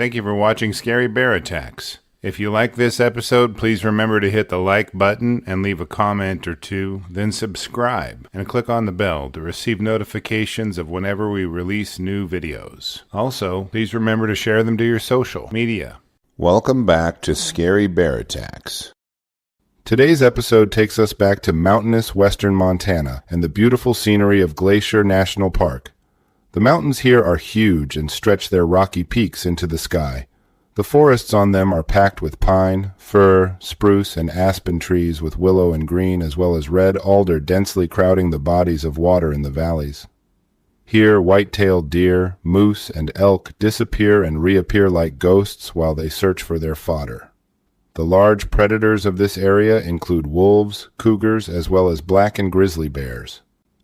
Thank you for watching Scary Bear Attacks. If you like this episode, please remember to hit the like button and leave a comment or two, then subscribe and click on the bell to receive notifications of whenever we release new videos. Also, please remember to share them to your social media. Welcome back to Scary Bear Attacks. Today's episode takes us back to mountainous western Montana and the beautiful scenery of Glacier National Park. The mountains here are huge and stretch their rocky peaks into the sky. The forests on them are packed with pine, fir, spruce, and aspen trees with willow and green as well as red alder densely crowding the bodies of water in the valleys. Here white-tailed deer, moose, and elk disappear and reappear like ghosts while they search for their fodder. The large predators of this area include wolves, cougars, as well as black and grizzly bears.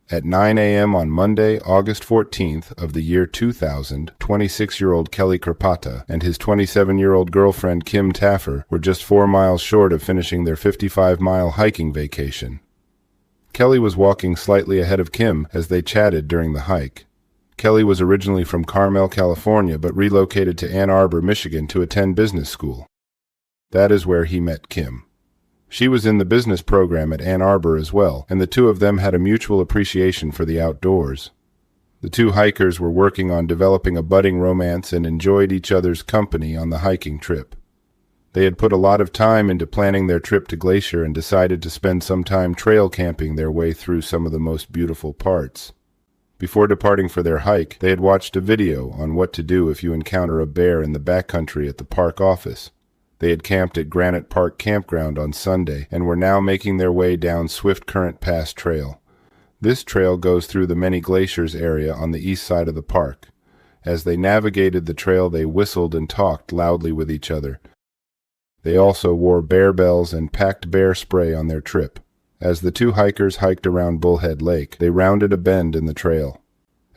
At 9 a.m. on Monday, August 14th of the year 2000, 26-year-old Kelly Krpata and his 27-year-old girlfriend Kim Taffer were just 4 miles short of finishing their 55-mile hiking vacation. Kelly was walking slightly ahead of Kim as they chatted during the hike. Kelly was originally from Carmel, California, but relocated to Ann Arbor, Michigan to attend business school. That is where he met Kim. She was in the business program at Ann Arbor as well, and the two of them had a mutual appreciation for the outdoors. The two hikers were working on developing a budding romance and enjoyed each other's company on the hiking trip. They had put a lot of time into planning their trip to Glacier and decided to spend some time trail camping their way through some of the most beautiful parts. Before departing for their hike, they had watched a video on what to do if you encounter a bear in the backcountry at the park office. They had camped at Granite Park Campground on Sunday and were now making their way down Swift Current Pass Trail. This trail goes through the Many Glaciers area on the east side of the park. As they navigated the trail, they whistled and talked loudly with each other. They also wore bear bells and packed bear spray on their trip. As the two hikers hiked around Bullhead Lake, they rounded a bend in the trail.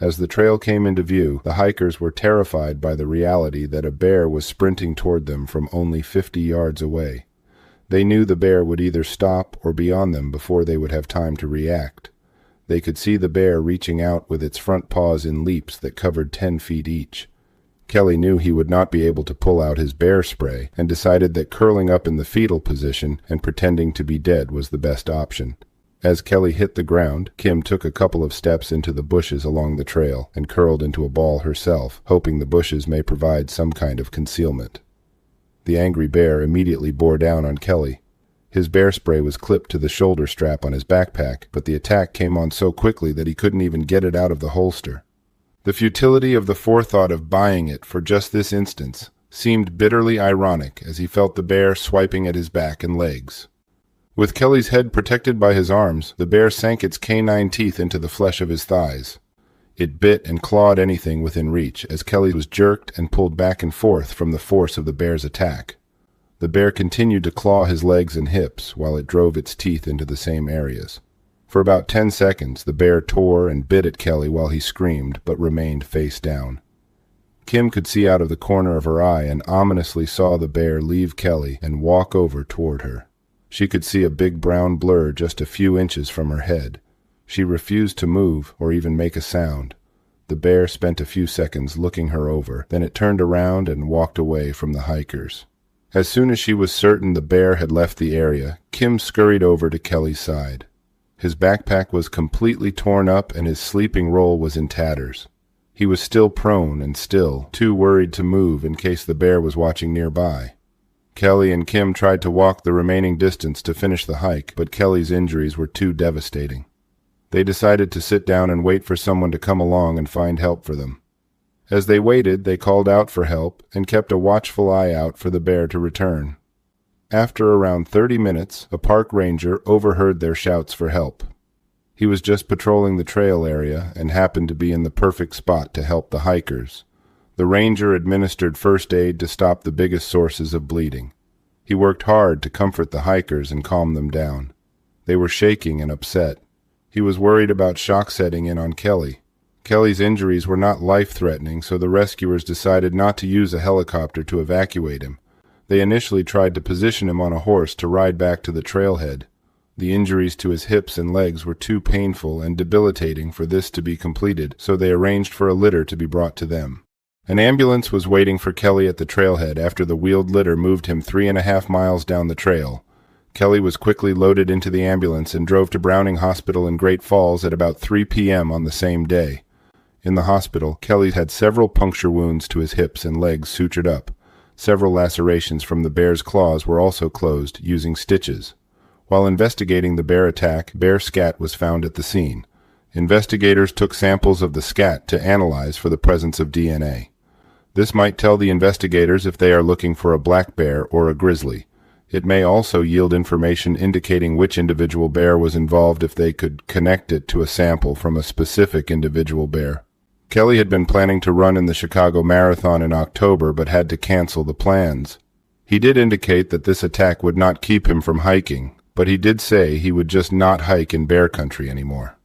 As the trail came into view, the hikers were terrified by the reality that a bear was sprinting toward them from only 50 yards away. They knew the bear would either stop or be on them before they would have time to react. They could see the bear reaching out with its front paws in leaps that covered 10 feet each. Kelly knew he would not be able to pull out his bear spray and decided that curling up in the fetal position and pretending to be dead was the best option. As Kelly hit the ground, Kim took a couple of steps into the bushes along the trail and curled into a ball herself, hoping the bushes may provide some kind of concealment. The angry bear immediately bore down on Kelly. His bear spray was clipped to the shoulder strap on his backpack, but the attack came on so quickly that he couldn't even get it out of the holster. The futility of the forethought of buying it for just this instance seemed bitterly ironic as he felt the bear swiping at his back and legs. With Kelly's head protected by his arms, the bear sank its canine teeth into the flesh of his thighs. It bit and clawed anything within reach as Kelly was jerked and pulled back and forth from the force of the bear's attack. The bear continued to claw his legs and hips while it drove its teeth into the same areas. For about 10 seconds, the bear tore and bit at Kelly while he screamed, but remained face down. Kim could see out of the corner of her eye and ominously saw the bear leave Kelly and walk over toward her. She could see a big brown blur just a few inches from her head. She refused to move or even make a sound. The bear spent a few seconds looking her over, then it turned around and walked away from the hikers. As soon as she was certain the bear had left the area, Kim scurried over to Kelly's side. His backpack was completely torn up and his sleeping roll was in tatters. He was still prone and still, too worried to move in case the bear was watching nearby. Kelly and Kim tried to walk the remaining distance to finish the hike, but Kelly's injuries were too devastating. They decided to sit down and wait for someone to come along and find help for them. As they waited, they called out for help and kept a watchful eye out for the bear to return. After around 30 minutes, a park ranger overheard their shouts for help. He was just patrolling the trail area and happened to be in the perfect spot to help the hikers. The ranger administered first aid to stop the biggest sources of bleeding. He worked hard to comfort the hikers and calm them down. They were shaking and upset. He was worried about shock setting in on Kelly. Kelly's injuries were not life-threatening, so the rescuers decided not to use a helicopter to evacuate him. They initially tried to position him on a horse to ride back to the trailhead. The injuries to his hips and legs were too painful and debilitating for this to be completed, so they arranged for a litter to be brought to them. An ambulance was waiting for Kelly at the trailhead after the wheeled litter moved him 3.5 miles down the trail. Kelly was quickly loaded into the ambulance and drove to Browning Hospital in Great Falls at about 3 p.m. on the same day. In the hospital, Kelly had several puncture wounds to his hips and legs sutured up. Several lacerations from the bear's claws were also closed, using stitches. While investigating the bear attack, bear scat was found at the scene. Investigators took samples of the scat to analyze for the presence of DNA. This might tell the investigators if they are looking for a black bear or a grizzly. It may also yield information indicating which individual bear was involved if they could connect it to a sample from a specific individual bear. Kelly had been planning to run in the Chicago Marathon in October but had to cancel the plans. He did indicate that this attack would not keep him from hiking, but he did say he would just not hike in bear country anymore.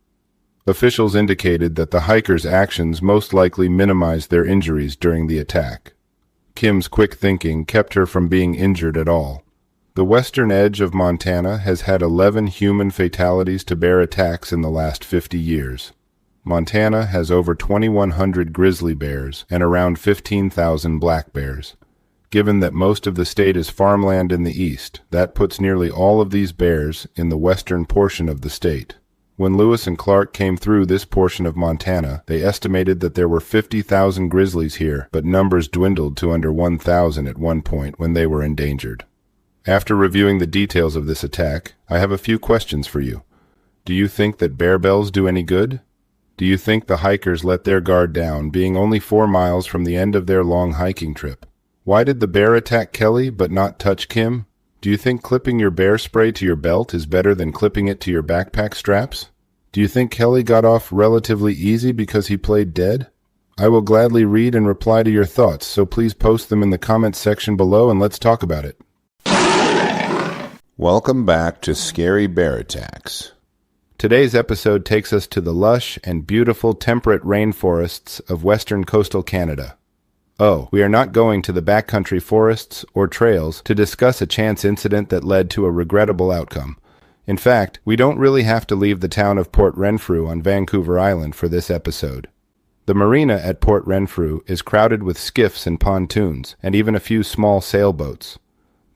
Officials indicated that the hikers' actions most likely minimized their injuries during the attack. Kim's quick thinking kept her from being injured at all. The western edge of Montana has had 11 human fatalities to bear attacks in the last 50 years. Montana has over 2,100 grizzly bears and around 15,000 black bears. Given that most of the state is farmland in the east, that puts nearly all of these bears in the western portion of the state. When Lewis and Clark came through this portion of Montana, they estimated that there were 50,000 grizzlies here, but numbers dwindled to under 1,000 at one point when they were endangered. After reviewing the details of this attack, I have a few questions for you. Do you think that bear bells do any good? Do you think the hikers let their guard down, being only 4 miles from the end of their long hiking trip? Why did the bear attack Kelly but not touch Kim? Do you think clipping your bear spray to your belt is better than clipping it to your backpack straps? Do you think Kelly got off relatively easy because he played dead? I will gladly read and reply to your thoughts, so please post them in the comments section below and let's talk about it. Welcome back to Scary Bear Attacks. Today's episode takes us to the lush and beautiful temperate rainforests of western coastal Canada. Oh, we are not going to the backcountry forests or trails to discuss a chance incident that led to a regrettable outcome. In fact, we don't really have to leave the town of Port Renfrew on Vancouver Island for this episode. The marina at Port Renfrew is crowded with skiffs and pontoons, and even a few small sailboats.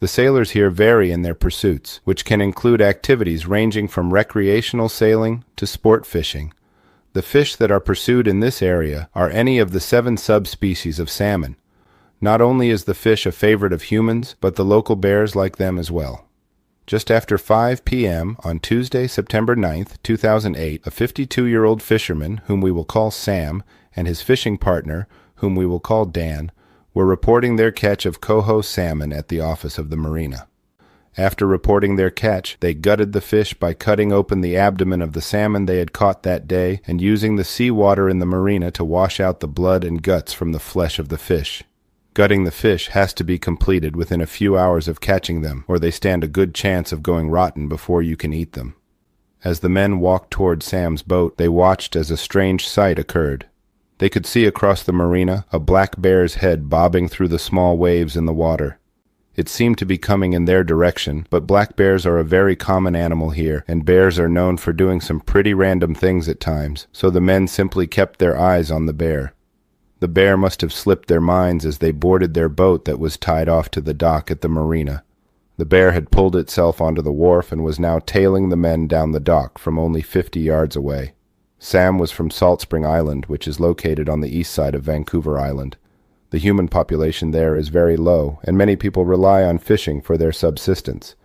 The sailors here vary in their pursuits, which can include activities ranging from recreational sailing to sport fishing. The fish that are pursued in this area are any of the 7 subspecies of salmon. Not only is the fish a favorite of humans, but the local bears like them as well. Just after 5 p.m. on Tuesday, September 9th, 2008, a 52-year-old fisherman, whom we will call Sam, and his fishing partner, whom we will call Dan, were reporting their catch of coho salmon at the office of the marina. After reporting their catch, they gutted the fish by cutting open the abdomen of the salmon they had caught that day and using the seawater in the marina to wash out the blood and guts from the flesh of the fish. Gutting the fish has to be completed within a few hours of catching them, or they stand a good chance of going rotten before you can eat them. As the men walked toward Sam's boat, they watched as a strange sight occurred. They could see across the marina a black bear's head bobbing through the small waves in the water. It seemed to be coming in their direction, but black bears are a very common animal here, and bears are known for doing some pretty random things at times, so the men simply kept their eyes on the bear. The bear must have slipped their minds as they boarded their boat that was tied off to the dock at the marina. The bear had pulled itself onto the wharf and was now tailing the men down the dock from only 50 yards away. Sam was from Salt Spring Island, which is located on the east side of Vancouver Island. The human population there is very low, and many people rely on fishing for their subsistence.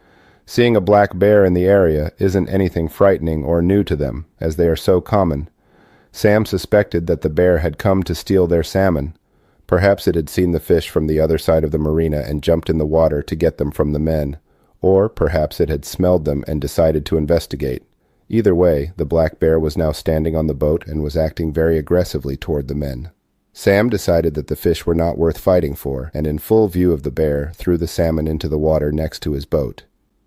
Seeing a black bear in the area isn't anything frightening or new to them, as they are so common. Sam suspected that the bear had come to steal their salmon. Perhaps it had seen the fish from the other side of the marina and jumped in the water to get them from the men, or perhaps it had smelled them and decided to investigate. Either way, the black bear was now standing on the boat and was acting very aggressively toward the men. Sam decided that the fish were not worth fighting for, and in full view of the bear, threw the salmon into the water next to his boat.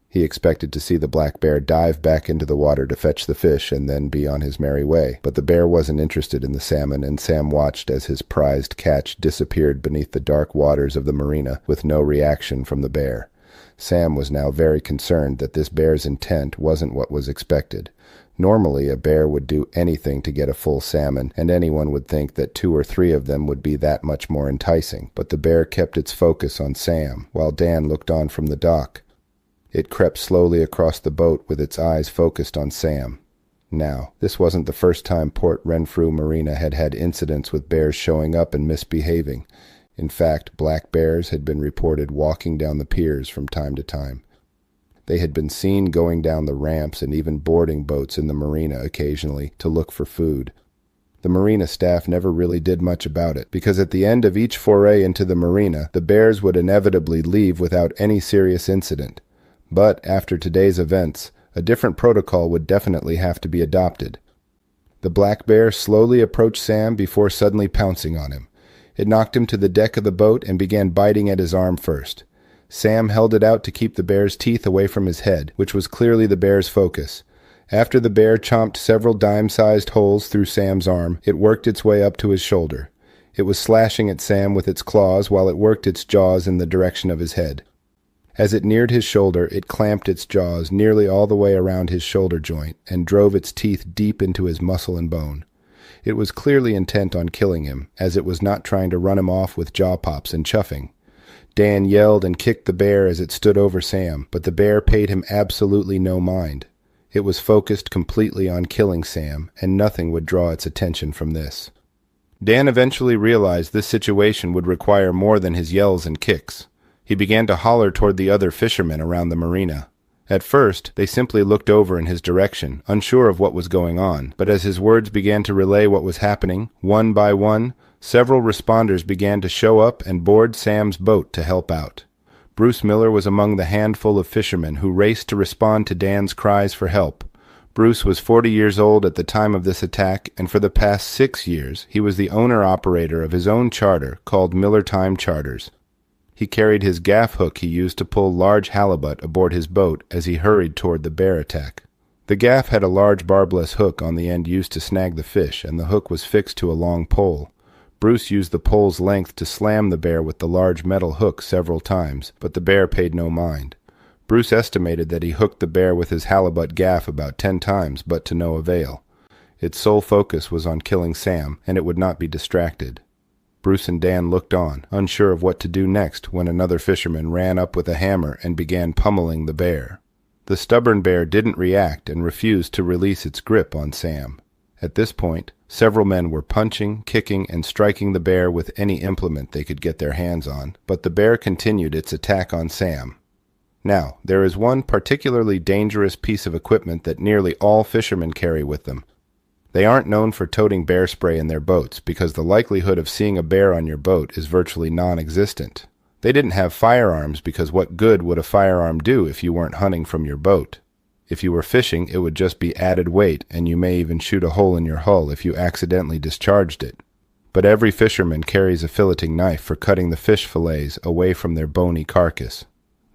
He expected to see the black bear dive back into the water to fetch the fish and then be on his merry way, but the bear wasn't interested in the salmon, and Sam watched as his prized catch disappeared beneath the dark waters of the marina with no reaction from the bear. Sam was now very concerned that this bear's intent wasn't what was expected. Normally, a bear would do anything to get a full salmon, and anyone would think that 2 or 3 of them would be that much more enticing. But the bear kept its focus on Sam, while Dan looked on from the dock. It crept slowly across the boat with its eyes focused on Sam. Now, this wasn't the first time Port Renfrew Marina had had incidents with bears showing up and misbehaving. In fact, black bears had been reported walking down the piers from time to time. They had been seen going down the ramps and even boarding boats in the marina occasionally to look for food. The marina staff never really did much about it, because at the end of each foray into the marina, the bears would inevitably leave without any serious incident. But after today's events, a different protocol would definitely have to be adopted. The black bear slowly approached Sam before suddenly pouncing on him. It knocked him to the deck of the boat and began biting at his arm first. Sam held it out to keep the bear's teeth away from his head, which was clearly the bear's focus. After the bear chomped several dime-sized holes through Sam's arm, it worked its way up to his shoulder. It was slashing at Sam with its claws while it worked its jaws in the direction of his head. As it neared his shoulder, it clamped its jaws nearly all the way around his shoulder joint and drove its teeth deep into his muscle and bone. It was clearly intent on killing him, as it was not trying to run him off with jaw pops and chuffing. Dan yelled and kicked the bear as it stood over Sam, but the bear paid him absolutely no mind. It was focused completely on killing Sam, and nothing would draw its attention from this. Dan eventually realized this situation would require more than his yells and kicks. He began to holler toward the other fishermen around the marina. At first, they simply looked over in his direction, unsure of what was going on, but as his words began to relay what was happening, one by one, several responders began to show up and board Sam's boat to help out. Bruce Miller was among the handful of fishermen who raced to respond to Dan's cries for help. Bruce was 40 years old at the time of this attack, and for the past 6 years, he was the owner-operator of his own charter called Miller Time Charters. He carried his gaff hook he used to pull large halibut aboard his boat as he hurried toward the bear attack. The gaff had a large barbless hook on the end used to snag the fish, and the hook was fixed to a long pole. Bruce used the pole's length to slam the bear with the large metal hook several times, but the bear paid no mind. Bruce estimated that he hooked the bear with his halibut gaff about 10 times, but to no avail. Its sole focus was on killing Sam, and it would not be distracted. Bruce and Dan looked on, unsure of what to do next, when another fisherman ran up with a hammer and began pummeling the bear. The stubborn bear didn't react and refused to release its grip on Sam. At this point, several men were punching, kicking, and striking the bear with any implement they could get their hands on, but the bear continued its attack on Sam. Now, there is one particularly dangerous piece of equipment that nearly all fishermen carry with them. They aren't known for toting bear spray in their boats because the likelihood of seeing a bear on your boat is virtually non-existent. They didn't have firearms because what good would a firearm do if you weren't hunting from your boat? If you were fishing, it would just be added weight, and you may even shoot a hole in your hull if you accidentally discharged it. But every fisherman carries a filleting knife for cutting the fish fillets away from their bony carcass.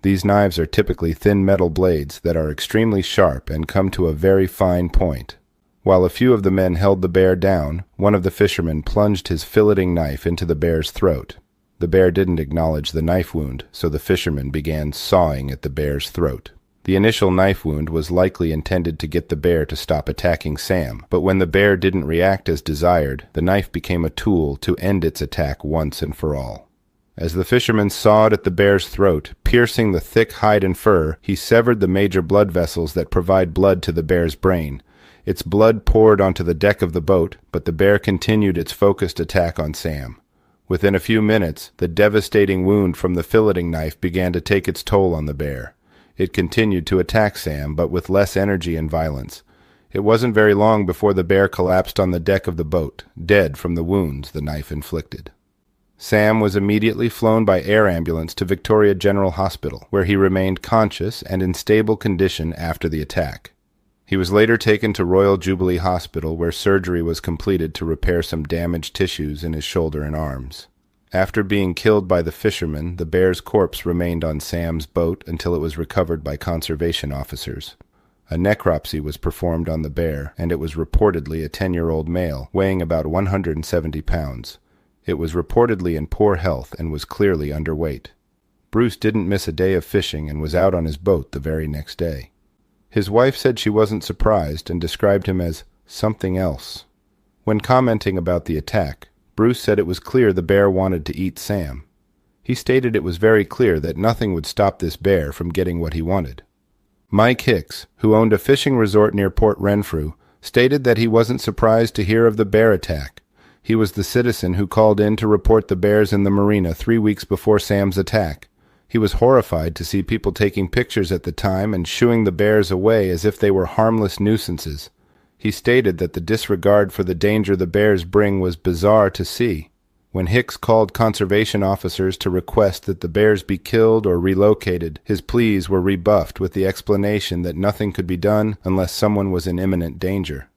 These knives are typically thin metal blades that are extremely sharp and come to a very fine point. While a few of the men held the bear down, one of the fishermen plunged his filleting knife into the bear's throat. The bear didn't acknowledge the knife wound, so the fisherman began sawing at the bear's throat. The initial knife wound was likely intended to get the bear to stop attacking Sam, but when the bear didn't react as desired, the knife became a tool to end its attack once and for all. As the fisherman sawed at the bear's throat, piercing the thick hide and fur, he severed the major blood vessels that provide blood to the bear's brain. Its blood poured onto the deck of the boat, but the bear continued its focused attack on Sam. Within a few minutes, the devastating wound from the filleting knife began to take its toll on the bear. It continued to attack Sam, but with less energy and violence. It wasn't very long before the bear collapsed on the deck of the boat, dead from the wounds the knife inflicted. Sam was immediately flown by air ambulance to Victoria General Hospital, where he remained conscious and in stable condition after the attack. He was later taken to Royal Jubilee Hospital, where surgery was completed to repair some damaged tissues in his shoulder and arms. After being killed by the fisherman, the bear's corpse remained on Sam's boat until it was recovered by conservation officers. A necropsy was performed on the bear, and it was reportedly a 10-year-old male, weighing about 170 pounds. It was reportedly in poor health and was clearly underweight. Bruce didn't miss a day of fishing and was out on his boat the very next day. His wife said she wasn't surprised and described him as something else. When commenting about the attack, Bruce said it was clear the bear wanted to eat Sam. He stated it was very clear that nothing would stop this bear from getting what he wanted. Mike Hicks, who owned a fishing resort near Port Renfrew, stated that he wasn't surprised to hear of the bear attack. He was the citizen who called in to report the bears in the marina 3 weeks before Sam's attack. He was horrified to see people taking pictures at the time and shooing the bears away as if they were harmless nuisances. He stated that the disregard for the danger the bears bring was bizarre to see. When Hicks called conservation officers to request that the bears be killed or relocated, his pleas were rebuffed with the explanation that nothing could be done unless someone was in imminent danger.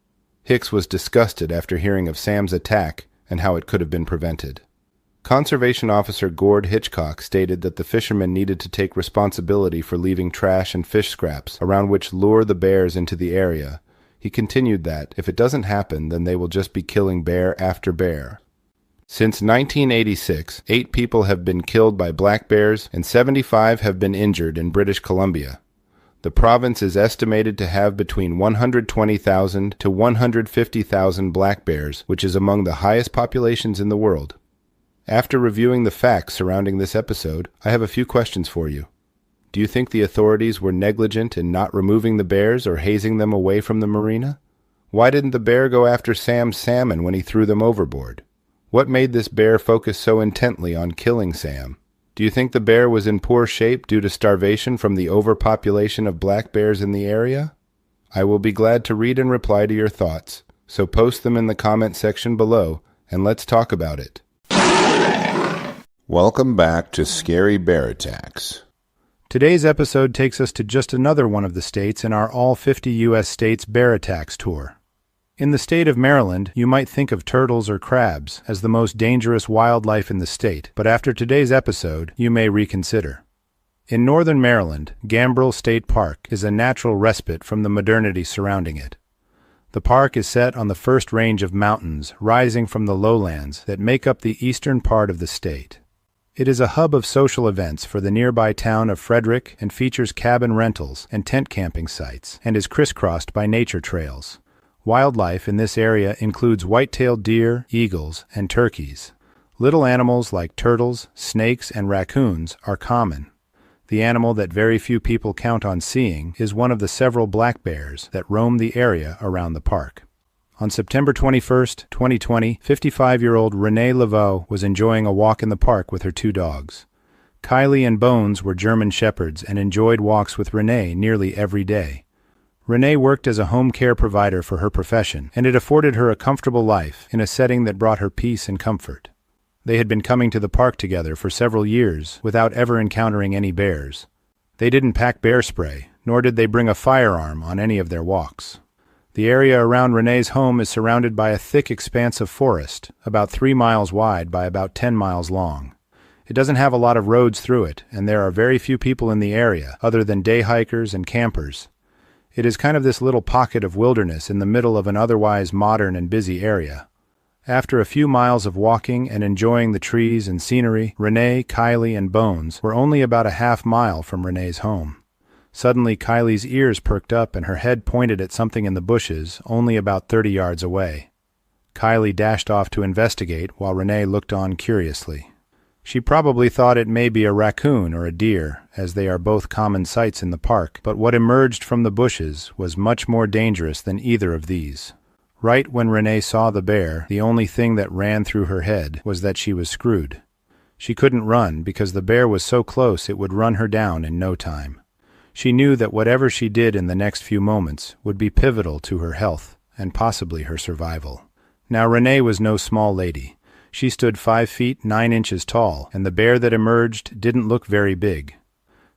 Hicks was disgusted after hearing of Sam's attack and how it could have been prevented. Conservation Officer Gord Hitchcock stated that the fishermen needed to take responsibility for leaving trash and fish scraps around which lure the bears into the area. He continued that, if it doesn't happen, then they will just be killing bear after bear. Since 1986, 8 people have been killed by black bears and 75 have been injured in British Columbia. The province is estimated to have between 120,000 to 150,000 black bears, which is among the highest populations in the world. After reviewing the facts surrounding this episode, I have a few questions for you. Do you think the authorities were negligent in not removing the bears or hazing them away from the marina? Why didn't the bear go after Sam's salmon when he threw them overboard? What made this bear focus so intently on killing Sam? Do you think the bear was in poor shape due to starvation from the overpopulation of black bears in the area? I will be glad to read and reply to your thoughts, so post them in the comment section below, and let's talk about it. Welcome back to Scary Bear Attacks. Today's episode takes us to just another one of the states in our All 50 U.S. States Bear Attacks tour. In the state of Maryland, you might think of turtles or crabs as the most dangerous wildlife in the state, but after today's episode, you may reconsider. In northern Maryland, Gambrill State Park is a natural respite from the modernity surrounding it. The park is set on the first range of mountains rising from the lowlands that make up the eastern part of the state. It is a hub of social events for the nearby town of Frederick and features cabin rentals and tent camping sites and is crisscrossed by nature trails. Wildlife in this area includes white-tailed deer, eagles, and turkeys. Little animals like turtles, snakes, and raccoons are common. The animal that very few people count on seeing is one of the several black bears that roam the area around the park. On September 21, 2020, 55-year-old Renee Laveau was enjoying a walk in the park with her 2 dogs. Kylie and Bones were German Shepherds and enjoyed walks with Renee nearly every day. Renee worked as a home care provider for her profession, and it afforded her a comfortable life in a setting that brought her peace and comfort. They had been coming to the park together for several years without ever encountering any bears. They didn't pack bear spray, nor did they bring a firearm on any of their walks. The area around Renee's home is surrounded by a thick expanse of forest, about 3 miles wide by about 10 miles long. It doesn't have a lot of roads through it, and there are very few people in the area other than day hikers and campers. It is kind of this little pocket of wilderness in the middle of an otherwise modern and busy area. After a few miles of walking and enjoying the trees and scenery, Renee, Kylie, and Bones were only about a half-mile from Renee's home. Suddenly, Kylie's ears perked up and her head pointed at something in the bushes, only about 30 yards away. Kylie dashed off to investigate while Renee looked on curiously. She probably thought it may be a raccoon or a deer, as they are both common sights in the park, but what emerged from the bushes was much more dangerous than either of these. Right when Renee saw the bear, the only thing that ran through her head was that she was screwed. She couldn't run because the bear was so close it would run her down in no time. She knew that whatever she did in the next few moments would be pivotal to her health and possibly her survival. Now Renee was no small lady. She stood 5 feet 9 inches tall, and the bear that emerged didn't look very big.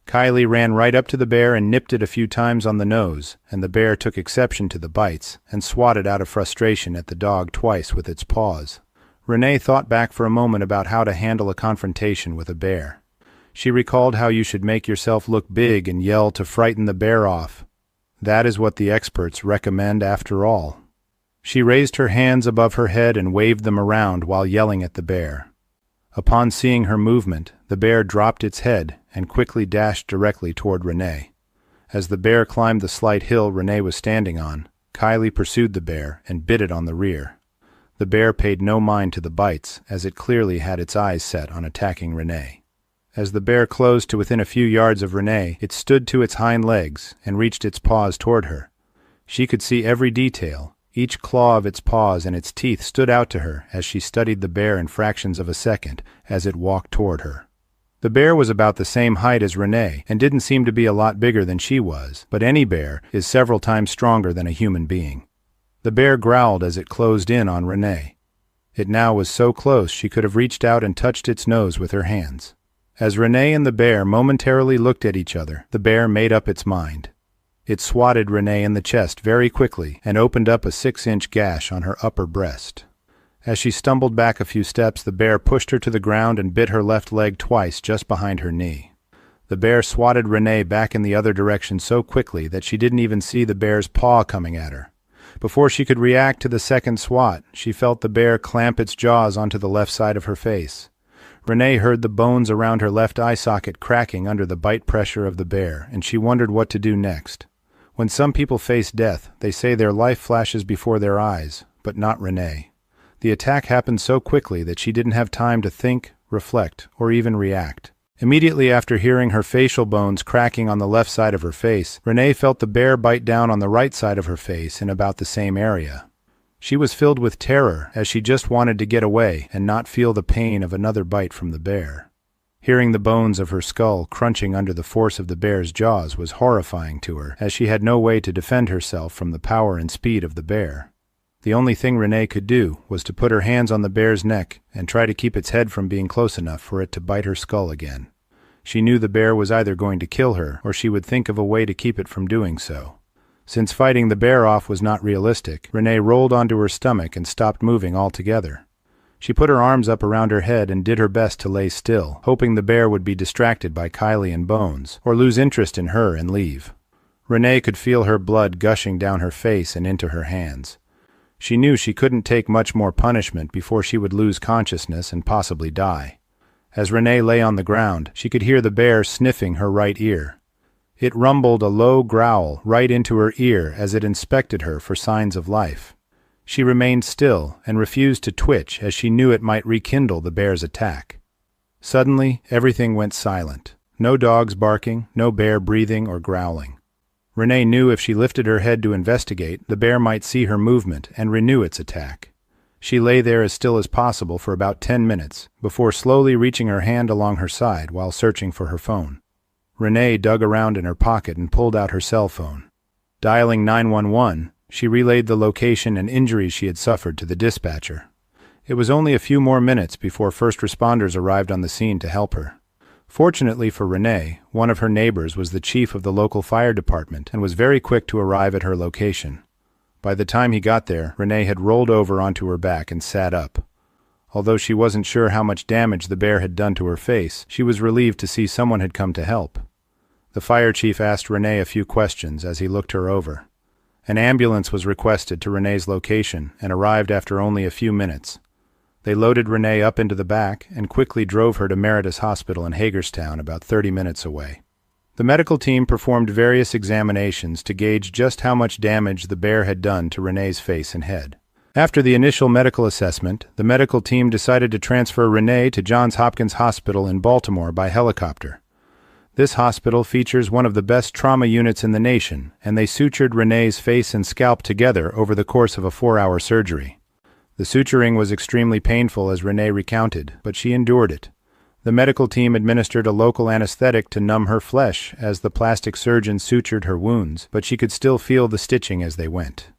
Kylie ran right up to the bear and nipped it a few times on the nose, and the bear took exception to the bites and swatted out of frustration at the dog twice with its paws. Renee thought back for a moment about how to handle a confrontation with a bear. She recalled how you should make yourself look big and yell to frighten the bear off. That is what the experts recommend after all. She raised her hands above her head and waved them around while yelling at the bear. Upon seeing her movement, the bear dropped its head and quickly dashed directly toward Renee. As the bear climbed the slight hill Renee was standing on, Kylie pursued the bear and bit it on the rear. The bear paid no mind to the bites, as it clearly had its eyes set on attacking Renee. As the bear closed to within a few yards of Renee, it stood to its hind legs and reached its paws toward her. She could see every detail. Each claw of its paws and its teeth stood out to her as she studied the bear in fractions of a second as it walked toward her. The bear was about the same height as Renee and didn't seem to be a lot bigger than she was, but any bear is several times stronger than a human being. The bear growled as it closed in on Renee. It now was so close she could have reached out and touched its nose with her hands. As Renee and the bear momentarily looked at each other, the bear made up its mind. It swatted Renee in the chest very quickly and opened up a 6-inch gash on her upper breast. As she stumbled back a few steps, the bear pushed her to the ground and bit her left leg twice just behind her knee. The bear swatted Renee back in the other direction so quickly that she didn't even see the bear's paw coming at her. Before she could react to the second swat, she felt the bear clamp its jaws onto the left side of her face. Renee heard the bones around her left eye socket cracking under the bite pressure of the bear, and she wondered what to do next. When some people face death, they say their life flashes before their eyes, but not Renee. The attack happened so quickly that she didn't have time to think, reflect, or even react. Immediately after hearing her facial bones cracking on the left side of her face, Renee felt the bear bite down on the right side of her face in about the same area. She was filled with terror as she just wanted to get away and not feel the pain of another bite from the bear. Hearing the bones of her skull crunching under the force of the bear's jaws was horrifying to her, as she had no way to defend herself from the power and speed of the bear. The only thing Renee could do was to put her hands on the bear's neck and try to keep its head from being close enough for it to bite her skull again. She knew the bear was either going to kill her or she would think of a way to keep it from doing so. Since fighting the bear off was not realistic, Renee rolled onto her stomach and stopped moving altogether. She put her arms up around her head and did her best to lay still, hoping the bear would be distracted by Kylie and Bones, or lose interest in her and leave. Renee could feel her blood gushing down her face and into her hands. She knew she couldn't take much more punishment before she would lose consciousness and possibly die. As Renee lay on the ground, she could hear the bear sniffing her right ear. It rumbled a low growl right into her ear as it inspected her for signs of life. She remained still and refused to twitch as she knew it might rekindle the bear's attack. Suddenly, everything went silent. No dogs barking, no bear breathing or growling. Renee knew if she lifted her head to investigate, the bear might see her movement and renew its attack. She lay there as still as possible for about 10 minutes, before slowly reaching her hand along her side while searching for her phone. Renee dug around in her pocket and pulled out her cell phone. Dialing 911, she relayed the location and injuries she had suffered to the dispatcher. It was only a few more minutes before first responders arrived on the scene to help her. Fortunately for Renee, one of her neighbors was the chief of the local fire department and was very quick to arrive at her location. By the time he got there, Renee had rolled over onto her back and sat up. Although she wasn't sure how much damage the bear had done to her face, she was relieved to see someone had come to help. The fire chief asked Renee a few questions as he looked her over. An ambulance was requested to Renee's location and arrived after only a few minutes. They loaded Renee up into the back and quickly drove her to Meritus Hospital in Hagerstown, about 30 minutes away. The medical team performed various examinations to gauge just how much damage the bear had done to Renee's face and head. After the initial medical assessment, the medical team decided to transfer Renee to Johns Hopkins Hospital in Baltimore by helicopter. This hospital features one of the best trauma units in the nation, and they sutured Renee's face and scalp together over the course of a 4-hour surgery. The suturing was extremely painful, as Renee recounted, but she endured it. The medical team administered a local anesthetic to numb her flesh as the plastic surgeon sutured her wounds, but she could still feel the stitching as they went.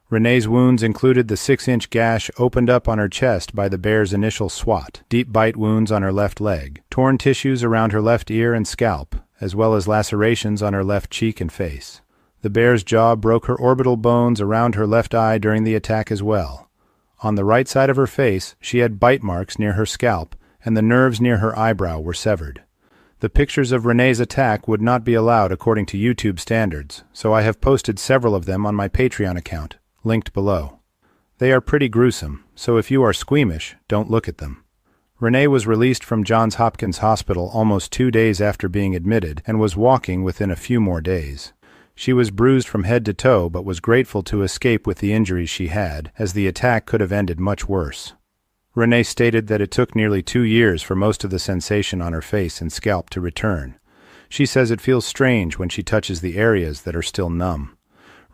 Renee's wounds included the 6-inch gash opened up on her chest by the bear's initial swat, deep bite wounds on her left leg, torn tissues around her left ear and scalp, as well as lacerations on her left cheek and face. The bear's jaw broke her orbital bones around her left eye during the attack as well. On the right side of her face, she had bite marks near her scalp, and the nerves near her eyebrow were severed. The pictures of Renee's attack would not be allowed according to YouTube standards, so I have posted several of them on my Patreon account, linked below. They are pretty gruesome, so if you are squeamish, don't look at them. Renee was released from Johns Hopkins Hospital almost 2 days after being admitted and was walking within a few more days. She was bruised from head to toe but was grateful to escape with the injuries she had, as the attack could have ended much worse. Renee stated that it took nearly 2 years for most of the sensation on her face and scalp to return. She says it feels strange when she touches the areas that are still numb.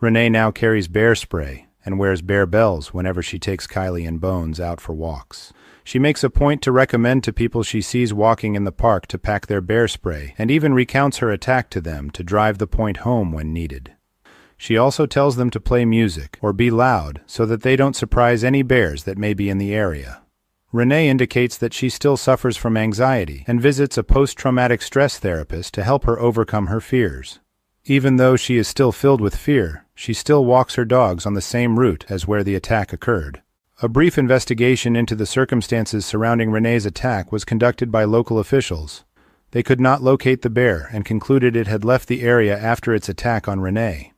Renee now carries bear spray and wears bear bells whenever she takes Kylie and Bones out for walks. She makes a point to recommend to people she sees walking in the park to pack their bear spray, and even recounts her attack to them to drive the point home when needed. She also tells them to play music or be loud so that they don't surprise any bears that may be in the area. Renee indicates that she still suffers from anxiety and visits a post-traumatic stress therapist to help her overcome her fears. Even though she is still filled with fear, she still walks her dogs on the same route as where the attack occurred. A brief investigation into the circumstances surrounding Renee's attack was conducted by local officials. They could not locate the bear and concluded it had left the area after its attack on Renee.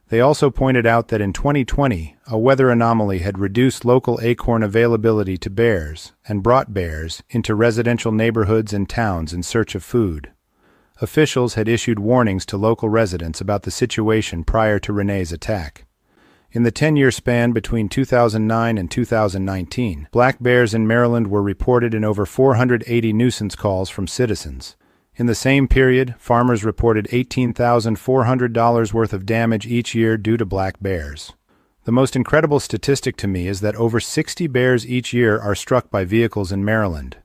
They also pointed out that in 2020, a weather anomaly had reduced local acorn availability to bears and brought bears into residential neighborhoods and towns in search of food. Officials had issued warnings to local residents about the situation prior to Renee's attack. In the 10-year span between 2009 and 2019, black bears in Maryland were reported in over 480 nuisance calls from citizens. In the same period, farmers reported $18,400 worth of damage each year due to black bears. The most incredible statistic to me is that over 60 bears each year are struck by vehicles in Maryland.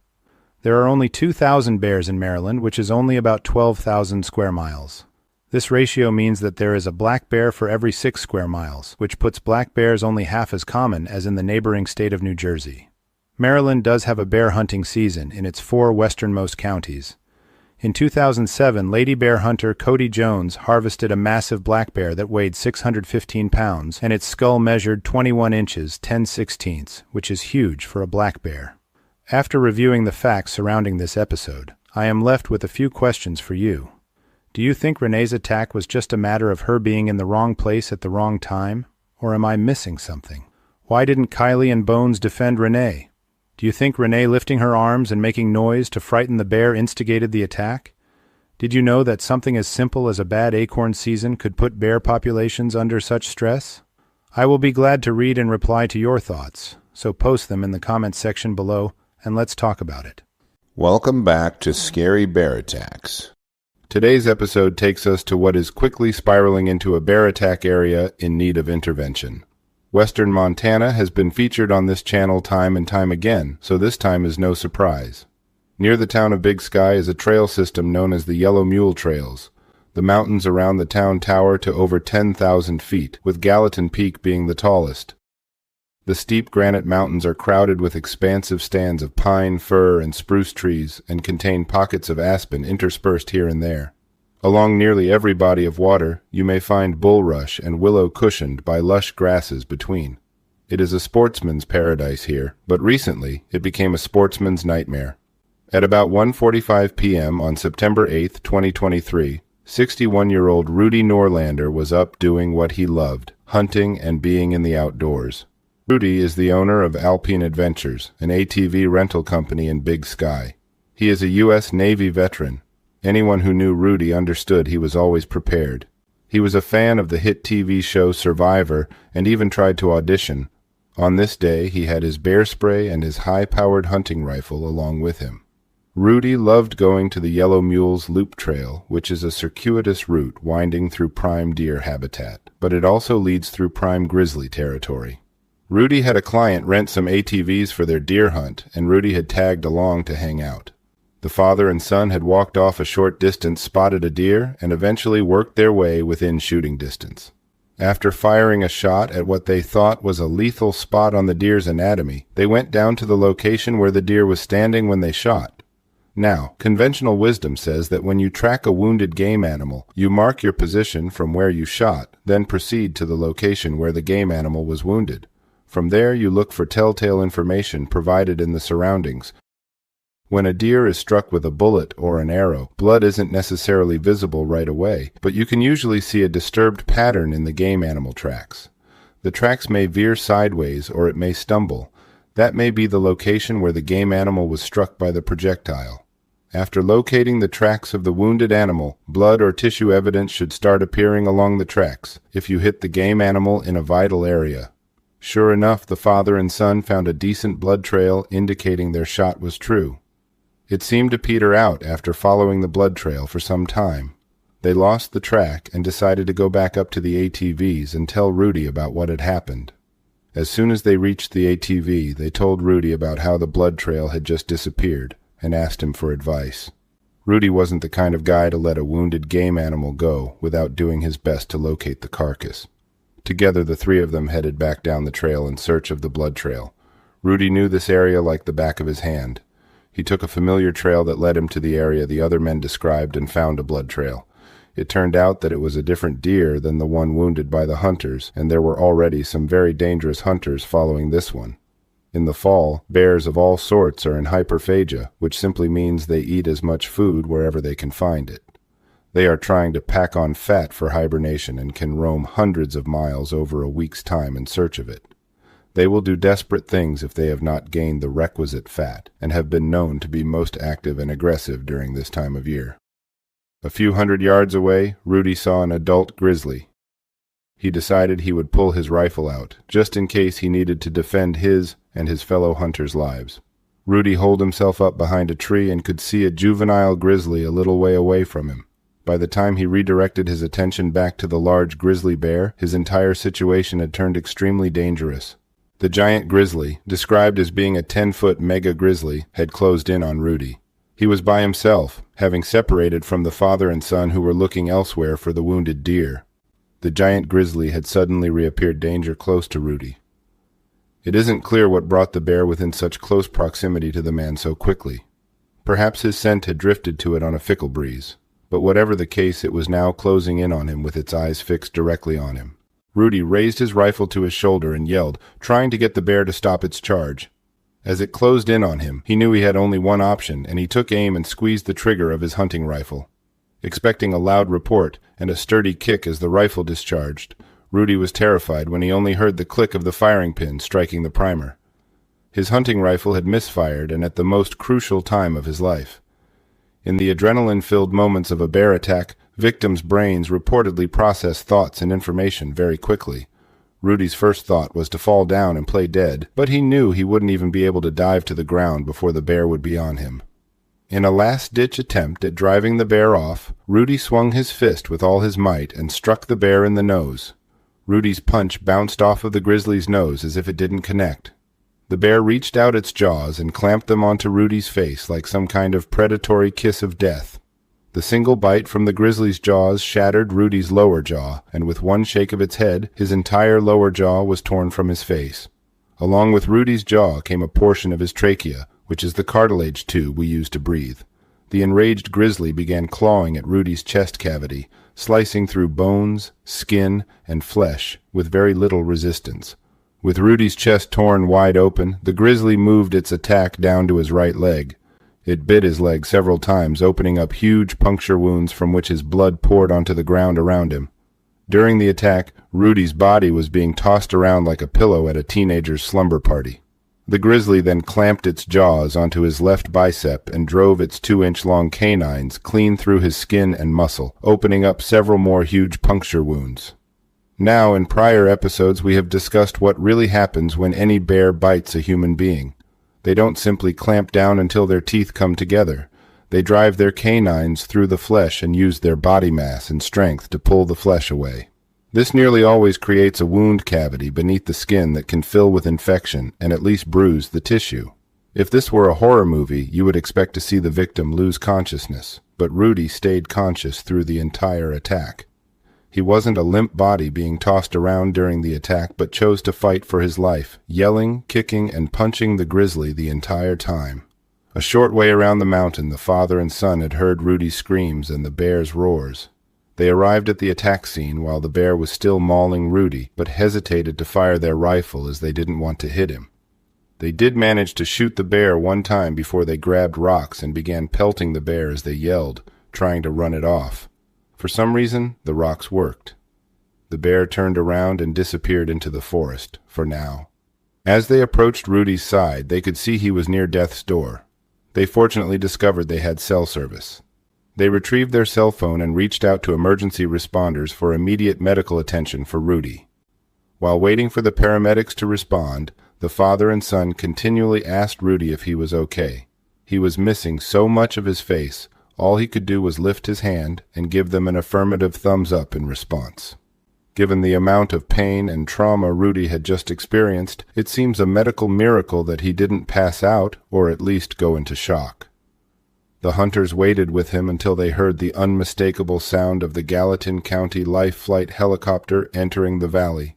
There are only 2,000 bears in Maryland, which is only about 12,000 square miles. This ratio means that there is a black bear for every 6 square miles, which puts black bears only half as common as in the neighboring state of New Jersey. Maryland does have a bear hunting season in its 4 westernmost counties. In 2007, lady bear hunter Cody Jones harvested a massive black bear that weighed 615 pounds, and its skull measured 21 inches 10/16, which is huge for a black bear. After reviewing the facts surrounding this episode, I am left with a few questions for you. Do you think Renee's attack was just a matter of her being in the wrong place at the wrong time? Or am I missing something? Why didn't Kylie and Bones defend Renee? Do you think Renee lifting her arms and making noise to frighten the bear instigated the attack? Did you know that something as simple as a bad acorn season could put bear populations under such stress? I will be glad to read and reply to your thoughts, so post them in the comments section below and let's talk about it. Welcome back to Scary Bear Attacks. Today's episode takes us to what is quickly spiraling into a bear attack area in need of intervention. Western Montana has been featured on this channel time and time again, so this time is no surprise. Near the town of Big Sky is a trail system known as the Yellow Mule Trails. The mountains around the town tower to over 10,000 feet, with Gallatin Peak being the tallest. The steep granite mountains are crowded with expansive stands of pine, fir, and spruce trees and contain pockets of aspen interspersed here and there. Along nearly every body of water, you may find bulrush and willow cushioned by lush grasses between. It is a sportsman's paradise here, but recently it became a sportsman's nightmare. At about 1:45 p.m. on September 8, 2023, 61-year-old Rudy Norlander was up doing what he loved, hunting and being in the outdoors. Rudy is the owner of Alpine Adventures, an ATV rental company in Big Sky. He is a U.S. Navy veteran. Anyone who knew Rudy understood he was always prepared. He was a fan of the hit TV show Survivor and even tried to audition. On this day, he had his bear spray and his high-powered hunting rifle along with him. Rudy loved going to the Yellow Mule's Loop Trail, which is a circuitous route winding through prime deer habitat, but it also leads through prime grizzly territory. Rudy had a client rent some ATVs for their deer hunt, and Rudy had tagged along to hang out. The father and son had walked off a short distance, spotted a deer, and eventually worked their way within shooting distance. After firing a shot at what they thought was a lethal spot on the deer's anatomy, they went down to the location where the deer was standing when they shot. Now, conventional wisdom says that when you track a wounded game animal, you mark your position from where you shot, then proceed to the location where the game animal was wounded. From there, you look for telltale information provided in the surroundings. When a deer is struck with a bullet or an arrow, blood isn't necessarily visible right away, but you can usually see a disturbed pattern in the game animal tracks. The tracks may veer sideways or it may stumble. That may be the location where the game animal was struck by the projectile. After locating the tracks of the wounded animal, blood or tissue evidence should start appearing along the tracks if you hit the game animal in a vital area. Sure enough, the father and son found a decent blood trail indicating their shot was true. It seemed to peter out after following the blood trail for some time. They lost the track and decided to go back up to the ATVs and tell Rudy about what had happened. As soon as they reached the ATV, they told Rudy about how the blood trail had just disappeared and asked him for advice. Rudy wasn't the kind of guy to let a wounded game animal go without doing his best to locate the carcass. Together, the three of them headed back down the trail in search of the blood trail. Rudy knew this area like the back of his hand. He took a familiar trail that led him to the area the other men described and found a blood trail. It turned out that it was a different deer than the one wounded by the hunters, and there were already some very dangerous hunters following this one. In the fall, bears of all sorts are in hyperphagia, which simply means they eat as much food wherever they can find it. They are trying to pack on fat for hibernation and can roam hundreds of miles over a week's time in search of it. They will do desperate things if they have not gained the requisite fat, and have been known to be most active and aggressive during this time of year. A few hundred yards away, Rudy saw an adult grizzly. He decided he would pull his rifle out, just in case he needed to defend his and his fellow hunters' lives. Rudy holed himself up behind a tree and could see a juvenile grizzly a little way away from him. By the time he redirected his attention back to the large grizzly bear, his entire situation had turned extremely dangerous. The giant grizzly, described as being a 10-foot mega grizzly, had closed in on Rudy. He was by himself, having separated from the father and son who were looking elsewhere for the wounded deer. The giant grizzly had suddenly reappeared danger close to Rudy. It isn't clear what brought the bear within such close proximity to the man so quickly. Perhaps his scent had drifted to it on a fickle breeze. But whatever the case, it was now closing in on him with its eyes fixed directly on him. Rudy raised his rifle to his shoulder and yelled, trying to get the bear to stop its charge. As it closed in on him, he knew he had only one option, and he took aim and squeezed the trigger of his hunting rifle. Expecting a loud report and a sturdy kick as the rifle discharged, Rudy was terrified when he only heard the click of the firing pin striking the primer. His hunting rifle had misfired, and at the most crucial time of his life. In the adrenaline-filled moments of a bear attack, victims' brains reportedly process thoughts and information very quickly. Rudy's first thought was to fall down and play dead, but he knew he wouldn't even be able to dive to the ground before the bear would be on him. In a last-ditch attempt at driving the bear off, Rudy swung his fist with all his might and struck the bear in the nose. Rudy's punch bounced off of the grizzly's nose as if it didn't connect. The bear reached out its jaws and clamped them onto Rudy's face like some kind of predatory kiss of death. The single bite from the grizzly's jaws shattered Rudy's lower jaw, and with one shake of its head, his entire lower jaw was torn from his face. Along with Rudy's jaw came a portion of his trachea, which is the cartilage tube we use to breathe. The enraged grizzly began clawing at Rudy's chest cavity, slicing through bones, skin, and flesh with very little resistance. With Rudy's chest torn wide open, the grizzly moved its attack down to his right leg. It bit his leg several times, opening up huge puncture wounds from which his blood poured onto the ground around him. During the attack, Rudy's body was being tossed around like a pillow at a teenager's slumber party. The grizzly then clamped its jaws onto his left bicep and drove its 2-inch-long canines clean through his skin and muscle, opening up several more huge puncture wounds. Now, in prior episodes, we have discussed what really happens when any bear bites a human being. They don't simply clamp down until their teeth come together. They drive their canines through the flesh and use their body mass and strength to pull the flesh away. This nearly always creates a wound cavity beneath the skin that can fill with infection and at least bruise the tissue. If this were a horror movie, you would expect to see the victim lose consciousness, but Rudy stayed conscious through the entire attack. He wasn't a limp body being tossed around during the attack, but chose to fight for his life, yelling, kicking, and punching the grizzly the entire time. A short way around the mountain, the father and son had heard Rudy's screams and the bear's roars. They arrived at the attack scene while the bear was still mauling Rudy, but hesitated to fire their rifle as they didn't want to hit him. They did manage to shoot the bear one time before they grabbed rocks and began pelting the bear as they yelled, trying to run it off. For some reason, the rocks worked. The bear turned around and disappeared into the forest, for now. As they approached Rudy's side, they could see he was near death's door. They fortunately discovered they had cell service. They retrieved their cell phone and reached out to emergency responders for immediate medical attention for Rudy. While waiting for the paramedics to respond, the father and son continually asked Rudy if he was okay. He was missing so much of his face, all he could do was lift his hand and give them an affirmative thumbs up in response. Given the amount of pain and trauma Rudy had just experienced, it seems a medical miracle that he didn't pass out or at least go into shock. The hunters waited with him until they heard the unmistakable sound of the Gallatin County Life Flight helicopter entering the valley.